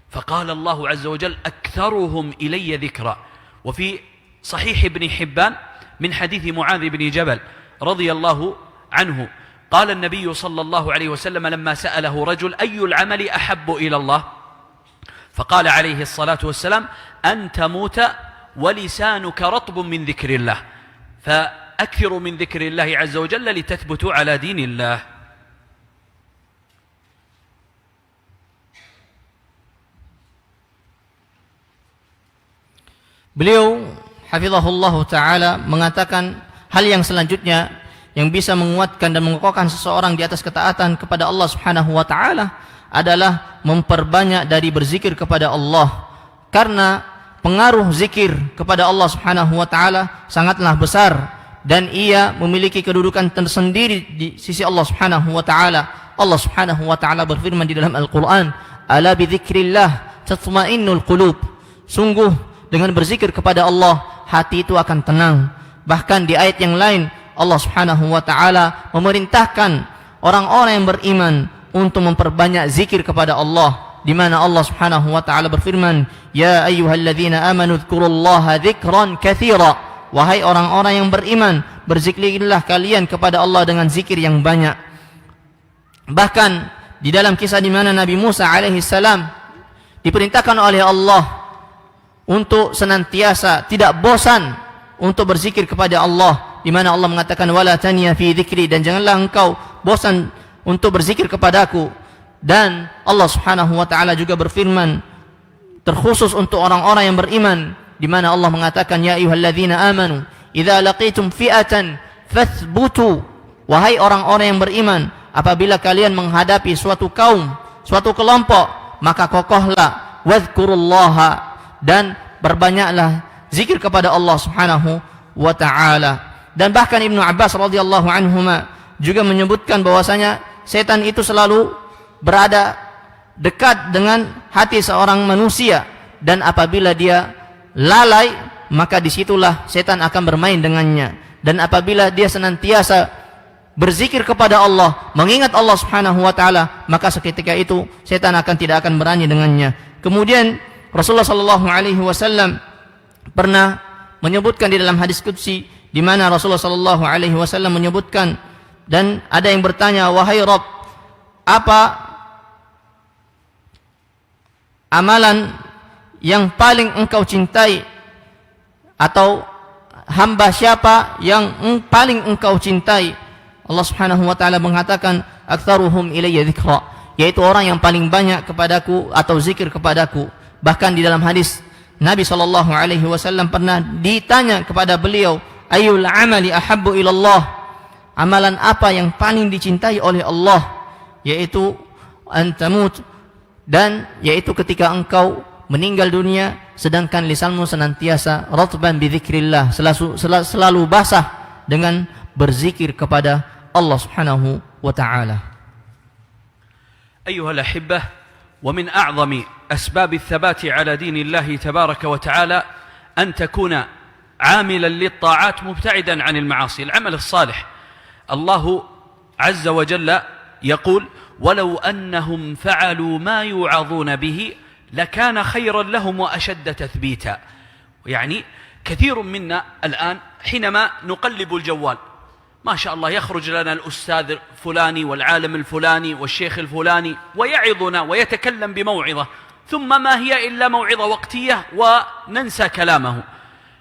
فقال الله عز وجل: أكثرهم إلي ذكرا. وفي صحيح ابن حبان من حديث معاذ بن جبل رضي الله عنه قال النبي صلى الله عليه وسلم لما سأله رجل: أي العمل أحب إلى الله؟ فقال عليه الصلاة والسلام: أن تموت ولسانك رطب من ذكر الله. فأكثروا من ذكر الله عز وجل لتثبتوا على دين الله. Beliau hafizahullah ta'ala mengatakan hal yang selanjutnya yang bisa menguatkan dan mengokohkan seseorang di atas ketaatan kepada Allah subhanahu wa ta'ala adalah memperbanyak dari berzikir kepada Allah, karena pengaruh zikir kepada Allah subhanahu wa ta'ala sangatlah besar dan ia memiliki kedudukan tersendiri di sisi Allah subhanahu wa ta'ala. Allah subhanahu wa ta'ala berfirman di dalam Al-Quran: ala bidzikrillah tatma'innul qulub. Sungguh dengan berzikir kepada Allah hati itu akan tenang. Bahkan di ayat yang lain Allah subhanahu wa ta'ala memerintahkan orang-orang yang beriman untuk memperbanyak zikir kepada Allah, di mana Allah subhanahu wa ta'ala berfirman: ya ayyuhalladzina amanu dzkurullaha dzikran katsira. Wahai orang-orang yang beriman, berzikirlah kalian kepada Allah dengan zikir yang banyak. Bahkan di dalam kisah di mana Nabi Musa alaihi salam diperintahkan oleh Allah untuk senantiasa tidak bosan untuk berzikir kepada Allah, di mana Allah mengatakan: wala taniya fi dzikri, dan janganlah engkau bosan untuk berzikir kepadaku. Dan Allah subhanahu wa ta'ala juga berfirman terkhusus untuk orang-orang yang beriman, di mana Allah mengatakan: ya ayyuhalladzina amanu idza laqitum fi'atan fathbutu. Wahai orang-orang yang beriman, apabila kalian menghadapi suatu kaum, suatu kelompok, maka kokohlah, wadhkurullaha, dan berbanyaklah zikir kepada Allah subhanahu wa ta'ala. Dan bahkan Ibnu Abbas radhiyallahu anhuma juga menyebutkan bahwasanya setan itu selalu berada dekat dengan hati seorang manusia, dan apabila dia lalai maka disitulah setan akan bermain dengannya. Dan apabila dia senantiasa berzikir kepada Allah, mengingat Allah subhanahu wa ta'ala, maka seketika itu setan tidak akan berani dengannya. Kemudian Rasulullah sallallahu alaihi wasallam pernah menyebutkan di dalam hadis qudsi, di mana Rasulullah sallallahu alaihi wasallam menyebutkan, dan ada yang bertanya: wahai Rabb, apa amalan yang paling engkau cintai, atau hamba siapa yang paling engkau cintai? Allah subhanahu wa ta'ala mengatakan: aktsaruhum ilayya dzikra, yaitu orang yang paling banyak kepadaku atau zikir kepadaku. Bahkan di dalam hadis Nabi sallallahu alaihi wasallam pernah ditanya kepada beliau: ayyul amali ahabbu ilallah, amalan apa yang paling dicintai oleh Allah? Yaitu antamut, dan yaitu ketika engkau meninggal dunia sedangkan lisanmu senantiasa ratban bi dzikrillah, selalu basah dengan berzikir kepada Allah subhanahu wa ta'ala. أيها الأحبة، ومن أعظم أسباب الثبات على دين الله تبارك وتعالى أن تكون عاملا للطاعات مبتعدا عن المعاصي. العمل الصالح الله عز وجل يقول ولو أنهم فعلوا ما يوعظون به لكان خيرا لهم وأشد تثبيتا. يعني كثير منا الآن حينما نقلب الجوال ما شاء الله يخرج لنا الأستاذ الفلاني والعالم الفلاني والشيخ الفلاني ويعظنا ويتكلم بموعظة، ثم ما هي إلا موعظة وقتية وننسى كلامه.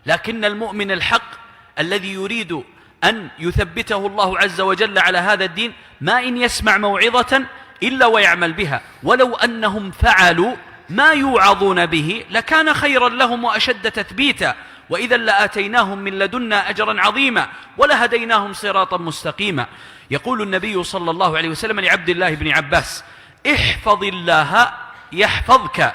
لكن المؤمن الحق الذي يريد أن يثبته الله عز وجل على هذا الدين ما إن يسمع موعظة إلا ويعمل بها. ولو أنهم فعلوا ما يوعظون به لكان خيرا لهم وأشد تثبيتا، وإذا لآتيناهم من لدنا أجرا عظيما ولهديناهم صراطا مستقيما. يقول النبي صلى الله عليه وسلم لعبد الله بن عباس احفظ الله يحفظك.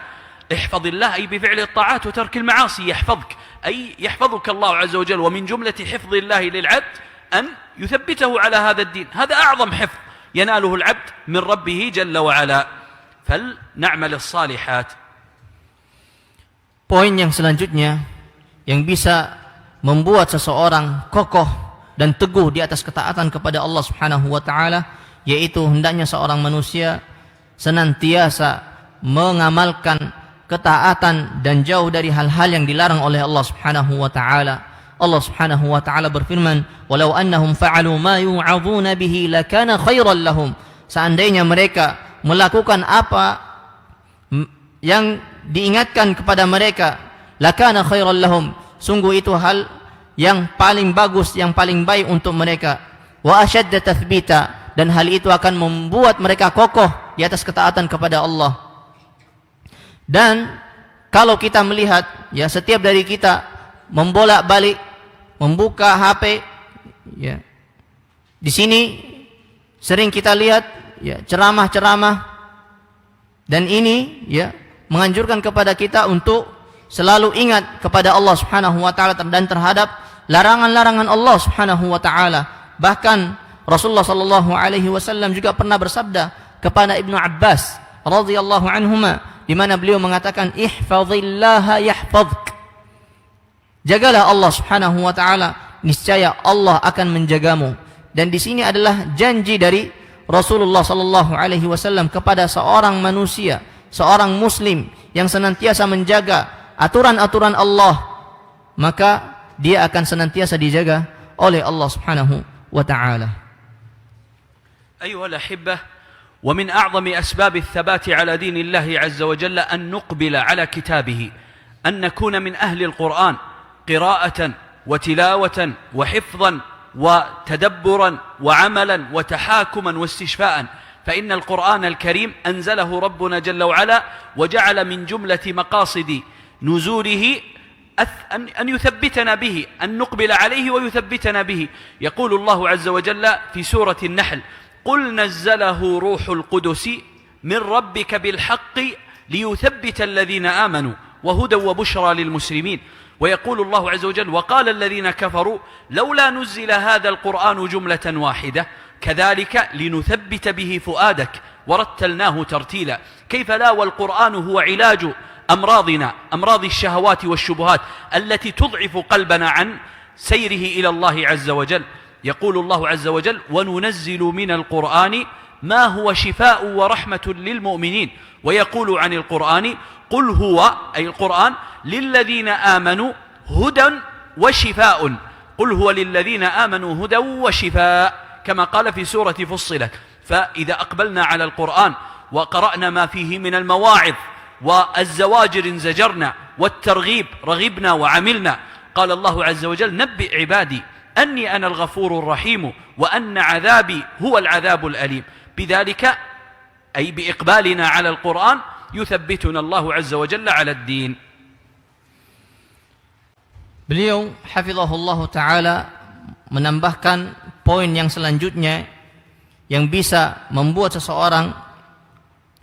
احفظ الله أي بفعل الطاعات وترك المعاصي يحفظك، أي يحفظك الله عز وجل. ومن جملة حفظ الله للعبد أن يثبته على هذا الدين، هذا أعظم حفظ يناله العبد من ربه جل وعلا. فلنعمل الصالحات. Poin yang selanjutnya yang bisa membuat seseorang kokoh dan teguh di atas ketaatan kepada Allah Subhanahu wa taala, yaitu hendaknya seorang manusia senantiasa mengamalkan ketaatan dan jauh dari hal-hal yang dilarang oleh Allah Subhanahu wa taala. Allah Subhanahu wa taala berfirman, "Walau annahum fa'alu ma yu'adhuna bihi lakana khairan lahum." Seandainya mereka melakukan apa yang diingatkan kepada mereka, lakana khairan lahum, sungguh itu hal yang paling bagus, yang paling baik untuk mereka. Wa ashadda tathbita, dan hal itu akan membuat mereka kokoh di atas ketaatan kepada Allah. Dan kalau kita melihat, ya, setiap dari kita membolak-balik membuka HP, ya, di sini sering kita lihat, ya, ceramah-ceramah, dan ini, ya, menganjurkan kepada kita untuk selalu ingat kepada Allah Subhanahu wa taala dan terhadap larangan-larangan Allah Subhanahu wa taala. Bahkan Rasulullah sallallahu alaihi wasallam juga pernah bersabda kepada Ibnu Abbas radhiyallahu anhuma, di mana beliau mengatakan ihfazillaha yahfazuk. Jagalah Allah Subhanahu wa taala, niscaya Allah akan menjagamu. Dan di sini adalah janji dari Rasulullah sallallahu alaihi wasallam kepada seorang manusia, seorang muslim yang senantiasa menjaga aturan-aturan Allah, maka dia akan senantiasa dijaga oleh Allah Subhanahu wa taala. أيها الأحبة، ومن أعظم أسباب الثبات على دين الله عز وجل أن نقبل على كتابه، أن نكون من أهل القرآن قراءة وتلاوة وحفظا وتدبرا وعملا وتحاكما واستشفاء. فإن القرآن الكريم أنزله ربنا جل وعلا وجعل من جملة مقاصد نزوله أن يثبتنا به، أن نقبل عليه ويثبتنا به. يقول الله عز وجل في سورة النحل قل نزله روح القدس من ربك بالحق ليثبت الذين آمنوا وهدى وبشرى للمسلمين. ويقول الله عز وجل وقال الذين كفروا لولا نزل هذا القرآن جملة واحدة كذلك لنثبت به فؤادك ورتلناه ترتيلا. كيف لا والقرآن هو علاج أمراضنا، أمراض الشهوات والشبهات التي تضعف قلبنا عن سيره إلى الله عز وجل. يقول الله عز وجل وننزل من القرآن ما هو شفاء ورحمة للمؤمنين. ويقول عن القرآن قل هو أي القرآن للذين آمنوا هدى وشفاء. قل هو للذين آمنوا هدى وشفاء كما قال في سورة فصلت. فإذا أقبلنا على القرآن وقرأنا ما فيه من المواعظ والزواجر انزجرنا والترغيب رغبنا وعملنا. قال الله عز وجل نبئ عبادي أني أنا الغفور الرحيم وأن عذابي هو العذاب الأليم. بذلك أي بإقبالنا على القرآن يثبتنا الله عز وجل على الدين. Beliau hafizahullah ta'ala menambahkan poin yang selanjutnya yang bisa membuat seseorang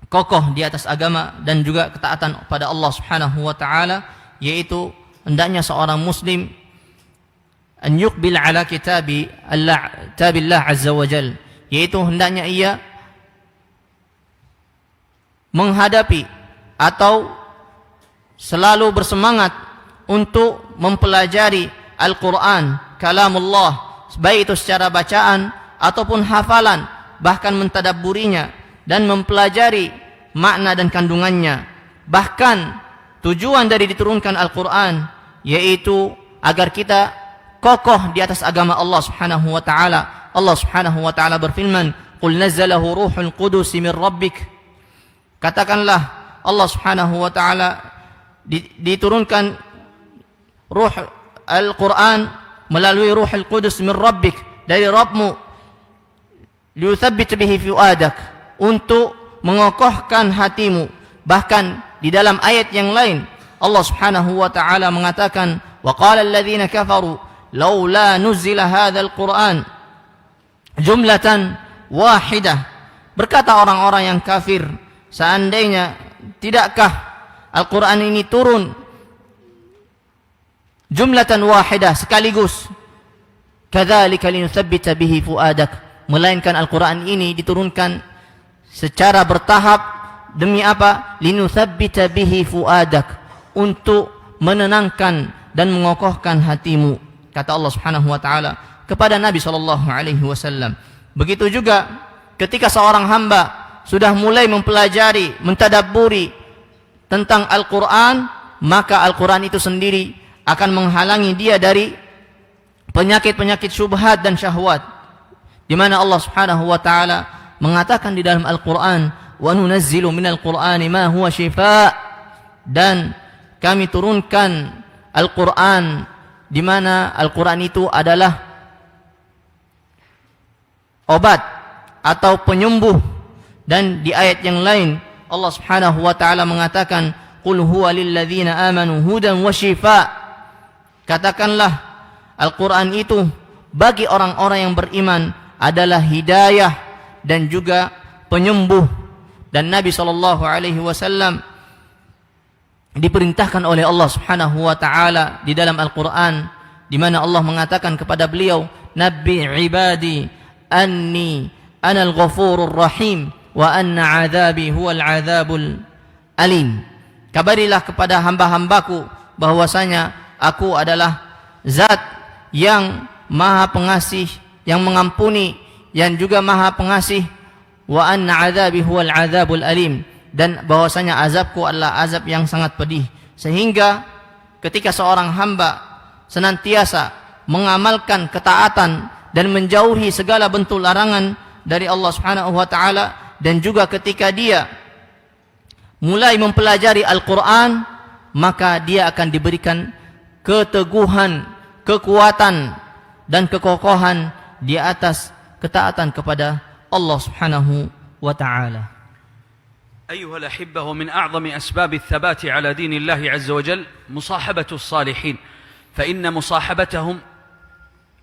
kokoh di atas agama dan juga ketaatan pada Allah Subhanahu wa taala, yaitu hendaknya seorang muslim an yuqbil ala kitabillah azza wa jal, yaitu hendaknya ia menghadapi atau selalu bersemangat untuk mempelajari Al-Quran, kalamullah, baik itu secara bacaan ataupun hafalan, bahkan mentadabburinya dan mempelajari makna dan kandungannya. Bahkan tujuan dari diturunkan Al-Quran yaitu agar kita kokoh di atas agama Allah Subhanahu wa taala. Allah Subhanahu wa taala berfirman, "Qul nazzalahu ruhul qudus min rabbik." Katakanlah, Allah Subhanahu wa taala diturunkan ruh Al-Quran melalui ruhul qudus min rabbik, dari Rabbmu, liyuthabbit bihi fuadak, untuk mengokohkan hatimu. Bahkan di dalam ayat yang lain Allah Subhanahu wa taala mengatakan, wa qala alladziina kafaru laula nuzila hadzal Qur'an jumlatan wahidah. Berkata orang-orang yang kafir, seandainya tidakkah Al-Quran ini turun jumlatan wahidah, sekaligus, kadzalika linutsabbita bihi fuadak, melainkan Al-Quran ini diturunkan secara bertahap. Demi apa? Linutsabbita bihi fuadak, untuk menenangkan dan mengokohkan hatimu, kata Allah Subhanahu wa taala kepada Nabi sallallahu alaihi wasallam. Begitu juga ketika seorang hamba sudah mulai mempelajari, mentadabburi tentang Al-Quran, maka Al-Quran itu sendiri akan menghalangi dia dari penyakit-penyakit syubhat dan syahwat, di mana Allah Subhanahu wa taala mengatakan di dalam Al-Quran, wa nunazzilu minal Qur'ani ma huwa shifaa, dan kami turunkan Al-Quran di mana Al-Quran itu adalah obat atau penyembuh. Dan di ayat yang lain Allah Subhanahu wa taala mengatakan, qul huwa lil ladzina amanu hudan wa shifaa, katakanlah Al-Quran itu bagi orang-orang yang beriman adalah hidayah dan juga penyembuh. Dan Nabi SAW diperintahkan oleh Allah Subhanahu wa taala di dalam Al-Quran, di mana Allah mengatakan kepada beliau, nabbi ibadi anni anal ghafurur rahim wa anna azabi huwal azabul alim. Kabarilah kepada hamba-hambaku bahwasanya aku adalah zat yang maha pengasih, yang mengampuni, yang juga maha pengasih. Wa anna azabi huwal azabul alim, dan bahwasanya azabku adalah azab yang sangat pedih. Sehingga ketika seorang hamba senantiasa mengamalkan ketaatan dan menjauhi segala bentuk larangan dari Allah Subhanahu wa taala, dan juga ketika dia mulai mempelajari Al-Quran, maka dia akan diberikan keteguhan, kekuatan dan kekokohan di atas ketaatan kepada Allah Subhanahu wa ta'ala. أيها الأحبة، ومن أعظم أسباب الثبات على دين الله عز وجل مصاحبة الصالحين، فإن مصاحبتهم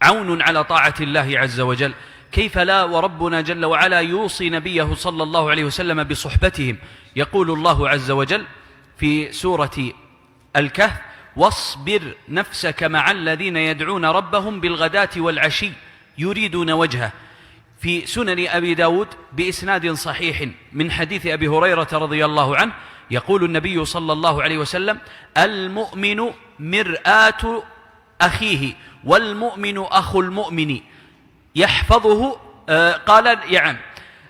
عون على طاعة الله عز وجل. كيف لا وربنا جل وعلا يوصي نبيه صلى الله عليه وسلم بصحبتهم. يقول الله عز وجل في سورة الكهف، واصبر نفسك مع الذين يدعون ربهم بالغداة والعشي يريدون وجهه. في سنن أبي داود بإسناد صحيح من حديث أبي هريرة رضي الله عنه، يقول النبي صلى الله عليه وسلم، المؤمن مرآة أخيه والمؤمن أخو المؤمن يحفظه قال يعني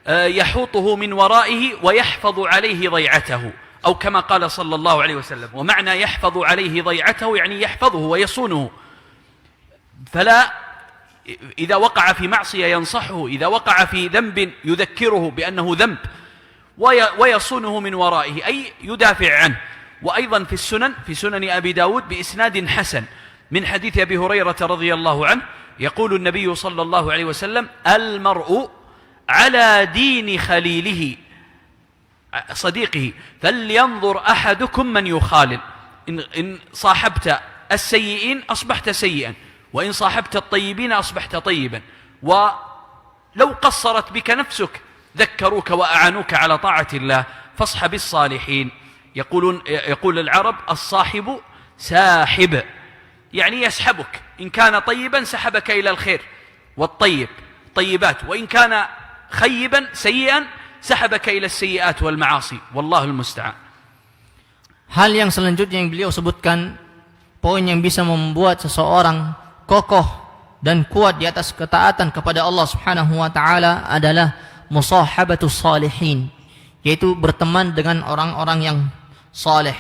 يحوطه من ورائه ويحفظ عليه ضيعته، أو كما قال صلى الله عليه وسلم. ومعنى يحفظ عليه ضيعته يعني يحفظه ويصونه، فلا إذا وقع في معصية ينصحه، إذا وقع في ذنب يذكره بأنه ذنب ويصونه من ورائه، أي يدافع عنه. وأيضا في سنن أبي داود بإسناد حسن من حديث أبي هريرة رضي الله عنه، يقول النبي صلى الله عليه وسلم، المرء على دين خليله صديقه فلينظر أحدكم من يخالل. إن صاحبت السيئين أصبحت سيئا، وإن صاحبت الطيبين أصبحت طيبا. ولو قصرت بك نفسك ذكروك وأعانوك على طاعة الله، فاصحب الصالحين. يقول العرب الصاحب ساحب، يعني يسحبك، إن كان طيبا سحبك إلى الخير والطيب طيبات، وإن كان خيبا سيئا سحبك إلى السيئات والمعاصي، والله المستعان. Hal yang selanjutnya yang beliau sebutkan poin yang bisa membuat seseorang kokoh dan kuat di atas ketaatan kepada Allah Subhanahu wa taala adalah musahabatus salihin, yaitu berteman dengan orang-orang yang saleh.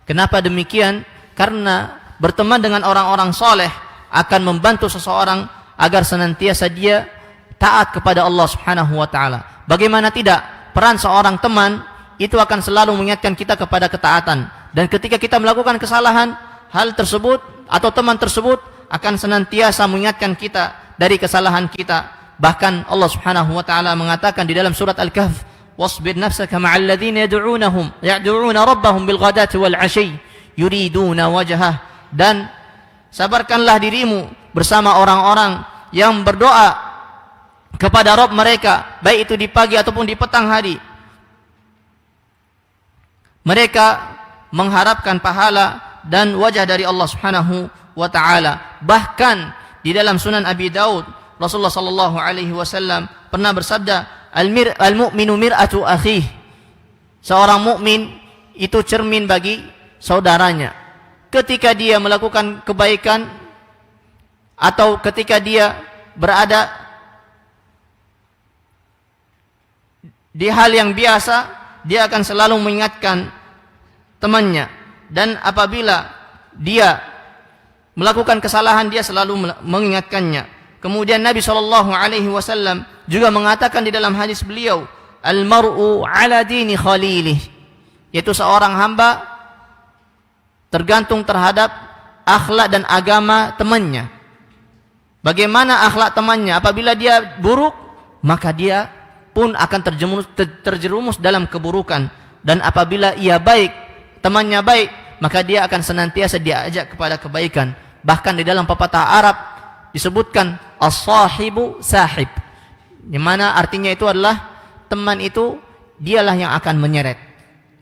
Kenapa demikian? Karena berteman dengan orang-orang saleh akan membantu seseorang agar senantiasa dia taat kepada Allah Subhanahu wa taala. Bagaimana tidak? Peran seorang teman itu akan selalu mengingatkan kita kepada ketaatan, dan ketika kita melakukan kesalahan, hal tersebut atau teman tersebut akan senantiasa mengingatkan kita dari kesalahan kita. Bahkan Allah Subhanahu wa taala mengatakan di dalam surat Al-Kahf, "Wasbir nafsaka ma'al ladzina yad'una rabbahum bil ghadati wal 'ashyi yuriduna wajhah." Dan sabarkanlah dirimu bersama orang-orang yang berdoa kepada Rabb mereka, baik itu di pagi ataupun di petang hari. Mereka mengharapkan pahala dan wajah dari Allah Subhanahu wa taala. Bahkan di dalam Sunan Abi Daud, Rasulullah sallallahu alaihi wasallam pernah bersabda, "Al-mu'minu mir'atu akhih." Seorang mukmin itu cermin bagi saudaranya. Ketika dia melakukan kebaikan atau ketika dia berada di hal yang biasa, dia akan selalu mengingatkan temannya, dan apabila dia melakukan kesalahan dia selalu mengingatkannya. Kemudian Nabi SAW juga mengatakan di dalam hadis beliau, "Al-mar'u ala dini khalilih," yaitu seorang hamba tergantung terhadap akhlak dan agama temannya. Bagaimana akhlak temannya? Apabila dia buruk, maka dia pun akan terjerumus dalam keburukan, dan apabila ia baik, temannya baik, maka dia akan senantiasa diajak kepada kebaikan. Bahkan di dalam pepatah Arab disebutkan as-sahibu sahib, di mana artinya itu adalah teman itu dialah yang akan menyeret.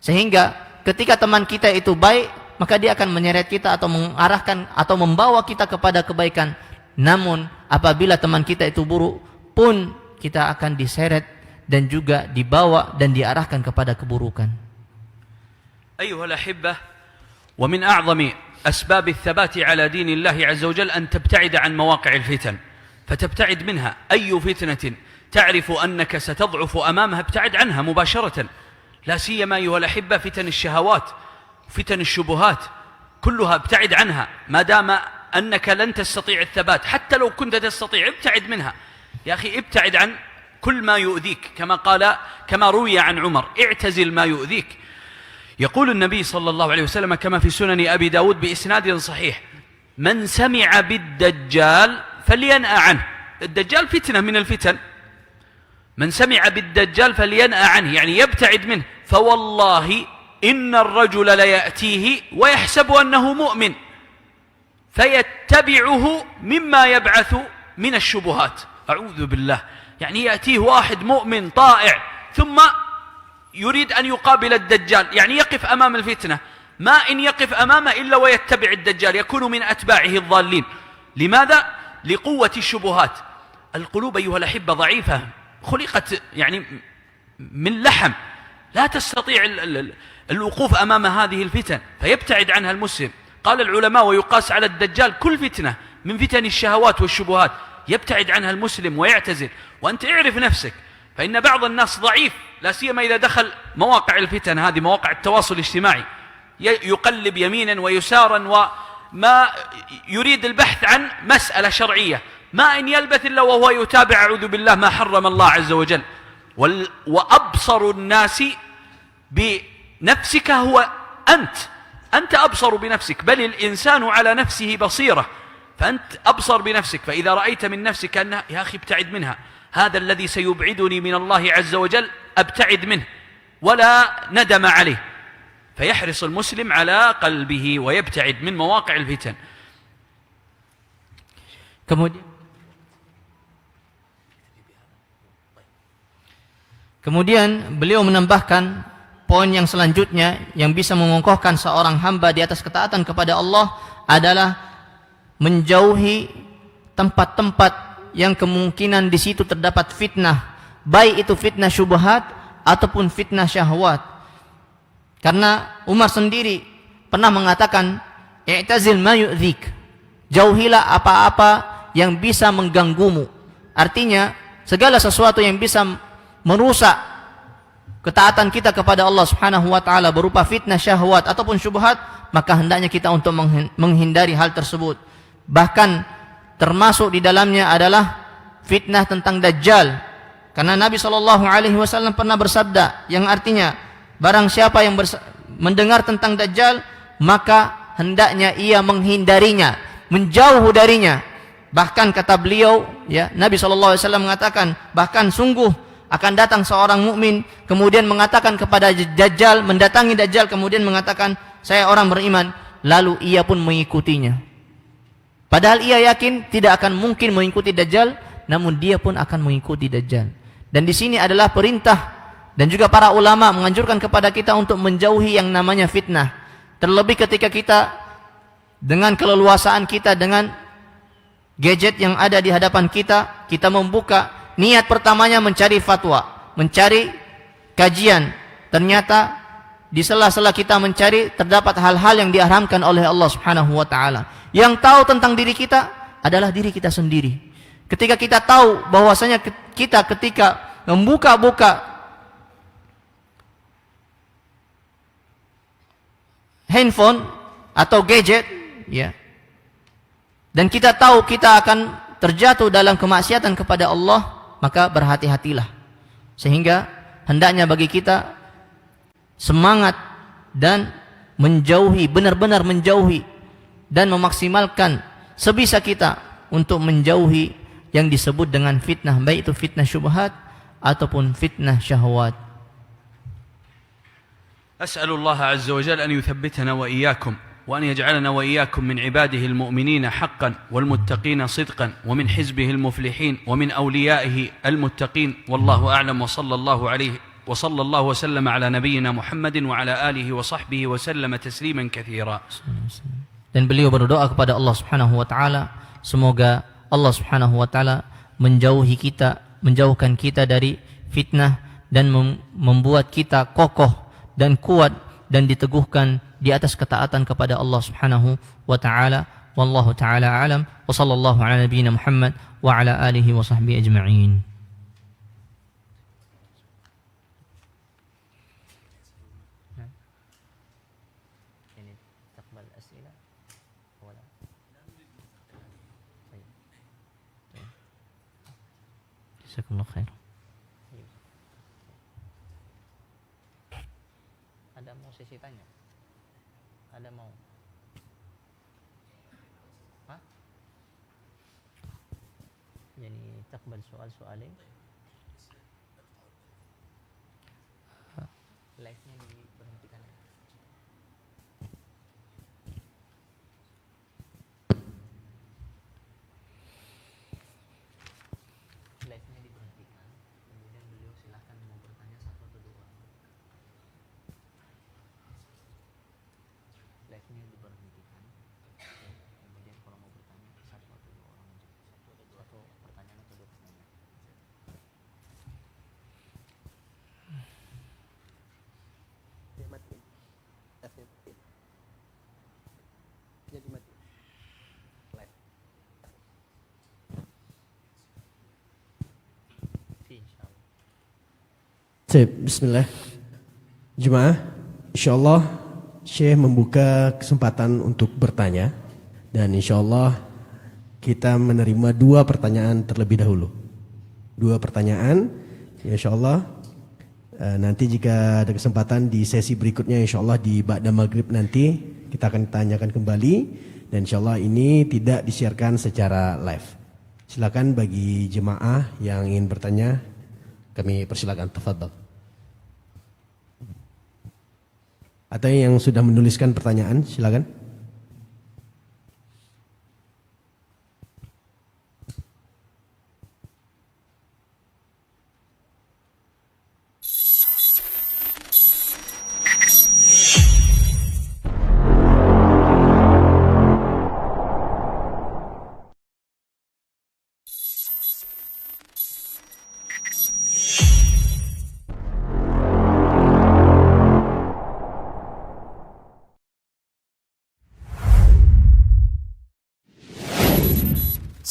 Sehingga ketika teman kita itu baik, maka dia akan menyeret kita atau mengarahkan atau membawa kita kepada kebaikan. Namun apabila teman kita itu buruk pun, kita akan diseret dan juga dibawa dan diarahkan kepada keburukan. أيها الأحبة، ومن أعظم أسباب الثبات على دين الله عز وجل أن تبتعد عن مواقع الفتن، فتبتعد منها. أي فتنة تعرف أنك ستضعف أمامها ابتعد عنها مباشرة، لا سيما أيها الأحبة فتن الشهوات، فتن الشبهات، كلها ابتعد عنها ما دام أنك لن تستطيع الثبات. حتى لو كنت تستطيع ابتعد منها يا أخي، ابتعد عن كل ما يؤذيك، كما روي عن عمر: اعتزل ما يؤذيك. يقول النبي صلى الله عليه وسلم كما في سنن أبي داود بإسناد صحيح: من سمع بالدجال فلينأ عنه. الدجال فتنة من الفتن، من سمع بالدجال فلينأ عنه، يعني يبتعد منه. فوالله إن الرجل ليأتيه ويحسب أنه مؤمن فيتبعه مما يبعث من الشبهات. أعوذ بالله، يعني يأتيه واحد مؤمن طائع ثم يريد أن يقابل الدجال، يعني يقف أمام الفتنة، ما إن يقف أمامه إلا ويتبع الدجال، يكون من أتباعه الضالين. لماذا؟ لقوة الشبهات. القلوب أيها الأحبة ضعيفة، خلقت يعني من لحم، لا تستطيع الوقوف أمام هذه الفتن، فيبتعد عنها المسلم. قال العلماء: ويقاس على الدجال كل فتنة من فتن الشهوات والشبهات، يبتعد عنها المسلم ويعتزل. وأنت اعرف نفسك، فإن بعض الناس ضعيف، لا سيما إذا دخل مواقع الفتن هذه، مواقع التواصل الاجتماعي، يقلب يمينا ويسارا وما يريد البحث عن مسألة شرعية، ما إن يلبث إلا وهو يتابع أعوذ بالله ما حرم الله عز وجل. وأبصر الناس بنفسك هو أنت أبصر بنفسك، بل الإنسان على نفسه بصيرة، فأنت أبصر بنفسك. فإذا رأيت من نفسك أنها يا أخي ابتعد منها، هذا الذي سيبعدني من الله عز وجل أبتعد منه ولا ندم عليه. فيحرص المسلم على قلبه ويبتعد من مواقع الفتن. Kemudian beliau menambahkan poin yang selanjutnya yang bisa mengokohkan seorang hamba di atas ketaatan kepada Allah adalah menjauhi tempat-tempat yang kemungkinan di situ terdapat fitnah, baik itu fitnah syubhat ataupun fitnah syahwat. Karena Umar sendiri pernah mengatakan i'tazil ma yu'dhik. Jauhilah apa-apa yang bisa mengganggumu. Artinya, segala sesuatu yang bisa merusak ketaatan kita kepada Allah Subhanahu wa taala berupa fitnah syahwat ataupun syubhat, maka hendaknya kita untuk menghindari hal tersebut. Bahkan termasuk di dalamnya adalah fitnah tentang Dajjal. Karena Nabi SAW pernah bersabda yang artinya, barang siapa yang mendengar tentang Dajjal, maka hendaknya ia menghindarinya, menjauh darinya. Bahkan kata beliau, ya, Nabi SAW mengatakan, bahkan sungguh akan datang seorang mukmin kemudian mengatakan kepada Dajjal, mendatangi Dajjal kemudian mengatakan, saya orang beriman, lalu ia pun mengikutinya. Padahal ia yakin tidak akan mungkin mengikuti Dajjal, namun dia pun akan mengikuti Dajjal. Dan di sini adalah perintah dan juga para ulama menganjurkan kepada kita untuk menjauhi yang namanya fitnah. Terlebih ketika kita dengan keleluasaan kita, dengan gadget yang ada di hadapan kita, kita membuka, niat pertamanya mencari fatwa, mencari kajian. Ternyata di sela-sela kita mencari, terdapat hal-hal yang diharamkan oleh Allah Subhanahu wa taala. Yang tahu tentang diri kita adalah diri kita sendiri. Ketika kita tahu bahwasanya kita ketika membuka-buka handphone atau gadget, ya, dan kita tahu kita akan terjatuh dalam kemaksiatan kepada Allah, maka berhati-hatilah. Sehingga hendaknya bagi kita semangat dan menjauhi, benar-benar menjauhi dan memaksimalkan sebisa kita untuk menjauhi yang disebut dengan fitnah, baik itu fitnah syubhat ataupun fitnah syahwat. أسأل الله عز وجل أن يثبتنا وإياكم وأن يجعلنا وإياكم من عباده المؤمنين حقا والمتقين صدقا ومن حزبه المفلحين ومن أوليائه المتقين والله أعلم وصلى الله وسلم على نبينا محمد وعلى آله وصحبه وسلم تسليما كثيرا. Dan beliau berdoa kepada Allah Subhanahu wa taala, semoga Allah Subhanahu wa taala menjauhkan kita dari fitnah dan membuat kita kokoh dan kuat dan diteguhkan di atas ketaatan kepada Allah Subhanahu wa taala. Wallahu taala alam wa sallallahu ala nabiyyina Muhammad wa ala alihi wa sahbihi ajma'in. Jazakumullah khair. Ada mau sesi tanya? Ada mau? Hah? Yani takbal soal-soalin. Live-nya diberhentikan. Live-nya diberhentikan. Kemudian beliau silahkan mau bertanya satu atau dua orang. Live-nya diberhentikan. Kemudian kalau mau bertanya satu atau dua orang aja. Satu pertanyaan atau dua pertanyaan. Dia mati. Jadi mati. Live. Insyaallah. Bismillah. Jemaah, insyaallah Syekh membuka kesempatan untuk bertanya, dan insyaallah kita menerima 2 pertanyaan terlebih dahulu. 2 pertanyaan, insyaallah. Nanti jika ada kesempatan di sesi berikutnya, insyaallah di ba'da maghrib nanti kita akan tanyakan kembali, dan insyaallah ini tidak disiarkan secara live. Silakan bagi jemaah yang ingin bertanya, kami persilakan. Tafadhal. Atau yang sudah menuliskan pertanyaan, silakan.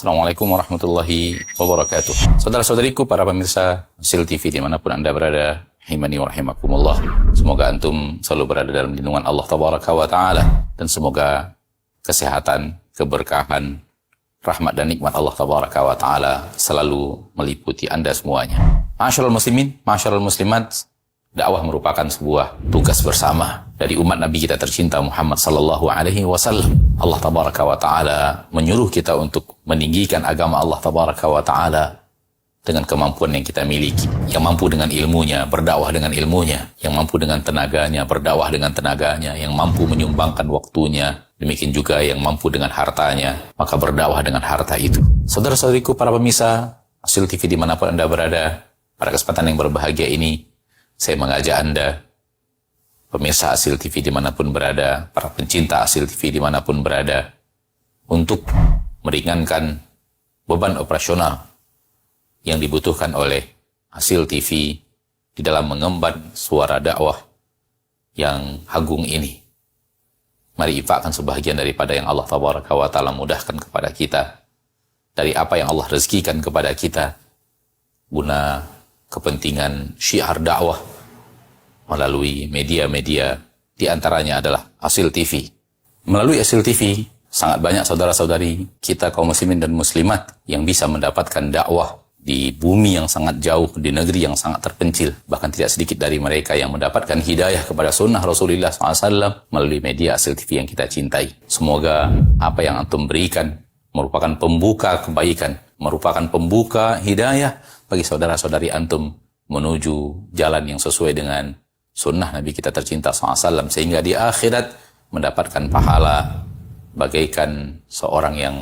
Assalamualaikum warahmatullahi wabarakatuh. Saudara-saudariku, para pemirsa Hasil TV dimanapun Anda berada, rahimani wa rahimakumullah. Semoga antum selalu berada dalam lindungan Allah Tabaraka wa Ta'ala. Dan semoga kesehatan, keberkahan, rahmat dan nikmat Allah Tabaraka wa Ta'ala selalu meliputi Anda semuanya. Ma'asyiral muslimin, ma'asyiral muslimat, dakwah merupakan sebuah tugas bersama dari umat Nabi kita tercinta Muhammad sallallahu alaihi wasallam. Allah Tabaraka wa Ta'ala menyuruh kita untuk meninggikan agama Allah Tabaraka wa Ta'ala dengan kemampuan yang kita miliki. Yang mampu dengan ilmunya, berdakwah dengan ilmunya. Yang mampu dengan tenaganya, berdakwah dengan tenaganya. Yang mampu menyumbangkan waktunya. Demikian juga yang mampu dengan hartanya, maka berdakwah dengan harta itu. Saudara-saudariku, para pemirsa Hasil TV dimanapun Anda berada, pada kesempatan yang berbahagia ini, saya mengajak Anda, pemirsa Hasil TV dimanapun berada, para pencinta Hasil TV dimanapun berada, untuk meringankan beban operasional yang dibutuhkan oleh Hasil TV di dalam mengemban suara dakwah yang agung ini. Mari infakkan sebahagian daripada yang Allah Tabaraka wa Ta'ala mudahkan kepada kita, dari apa yang Allah rezekikan kepada kita, guna kepentingan syiar dakwah melalui media-media, di antaranya adalah Hasil TV. Melalui Hasil TV, sangat banyak saudara-saudari kita kaum muslimin dan muslimat yang bisa mendapatkan dakwah di bumi yang sangat jauh, di negeri yang sangat terpencil. Bahkan tidak sedikit dari mereka yang mendapatkan hidayah kepada sunnah Rasulullah SAW melalui media Hasil TV yang kita cintai. Semoga apa yang antum berikan merupakan pembuka kebaikan, merupakan pembuka hidayah bagi saudara-saudari antum menuju jalan yang sesuai dengan sunnah Nabi kita tercinta SAW, sehingga di akhirat mendapatkan pahala bagaikan seorang yang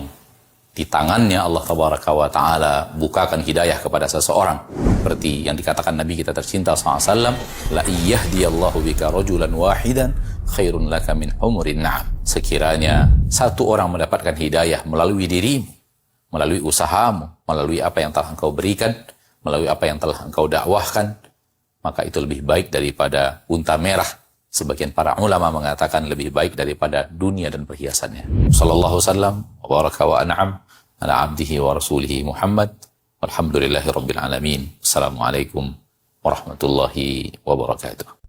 di tangannya Allah Tabaraka wa Ta'ala bukakan hidayah kepada seseorang. Seperti yang dikatakan Nabi kita tercinta SAW, la iyahdiyallahu bika rajulan wahidan khairun laka min humurin na'am. Sekiranya satu orang mendapatkan hidayah melalui dirimu, melalui usahamu, melalui apa yang telah engkau berikan, melalui apa yang telah engkau dakwahkan, maka itu lebih baik daripada unta merah. Sebagian para ulama mengatakan lebih baik daripada dunia dan perhiasannya. Sallallahu wasallam wa baraka wa an'am ala abdihi wa rasulihi Muhammad. Walhamdulillahi rabbil alamin. Assalamualaikum warahmatullahi wabarakatuh.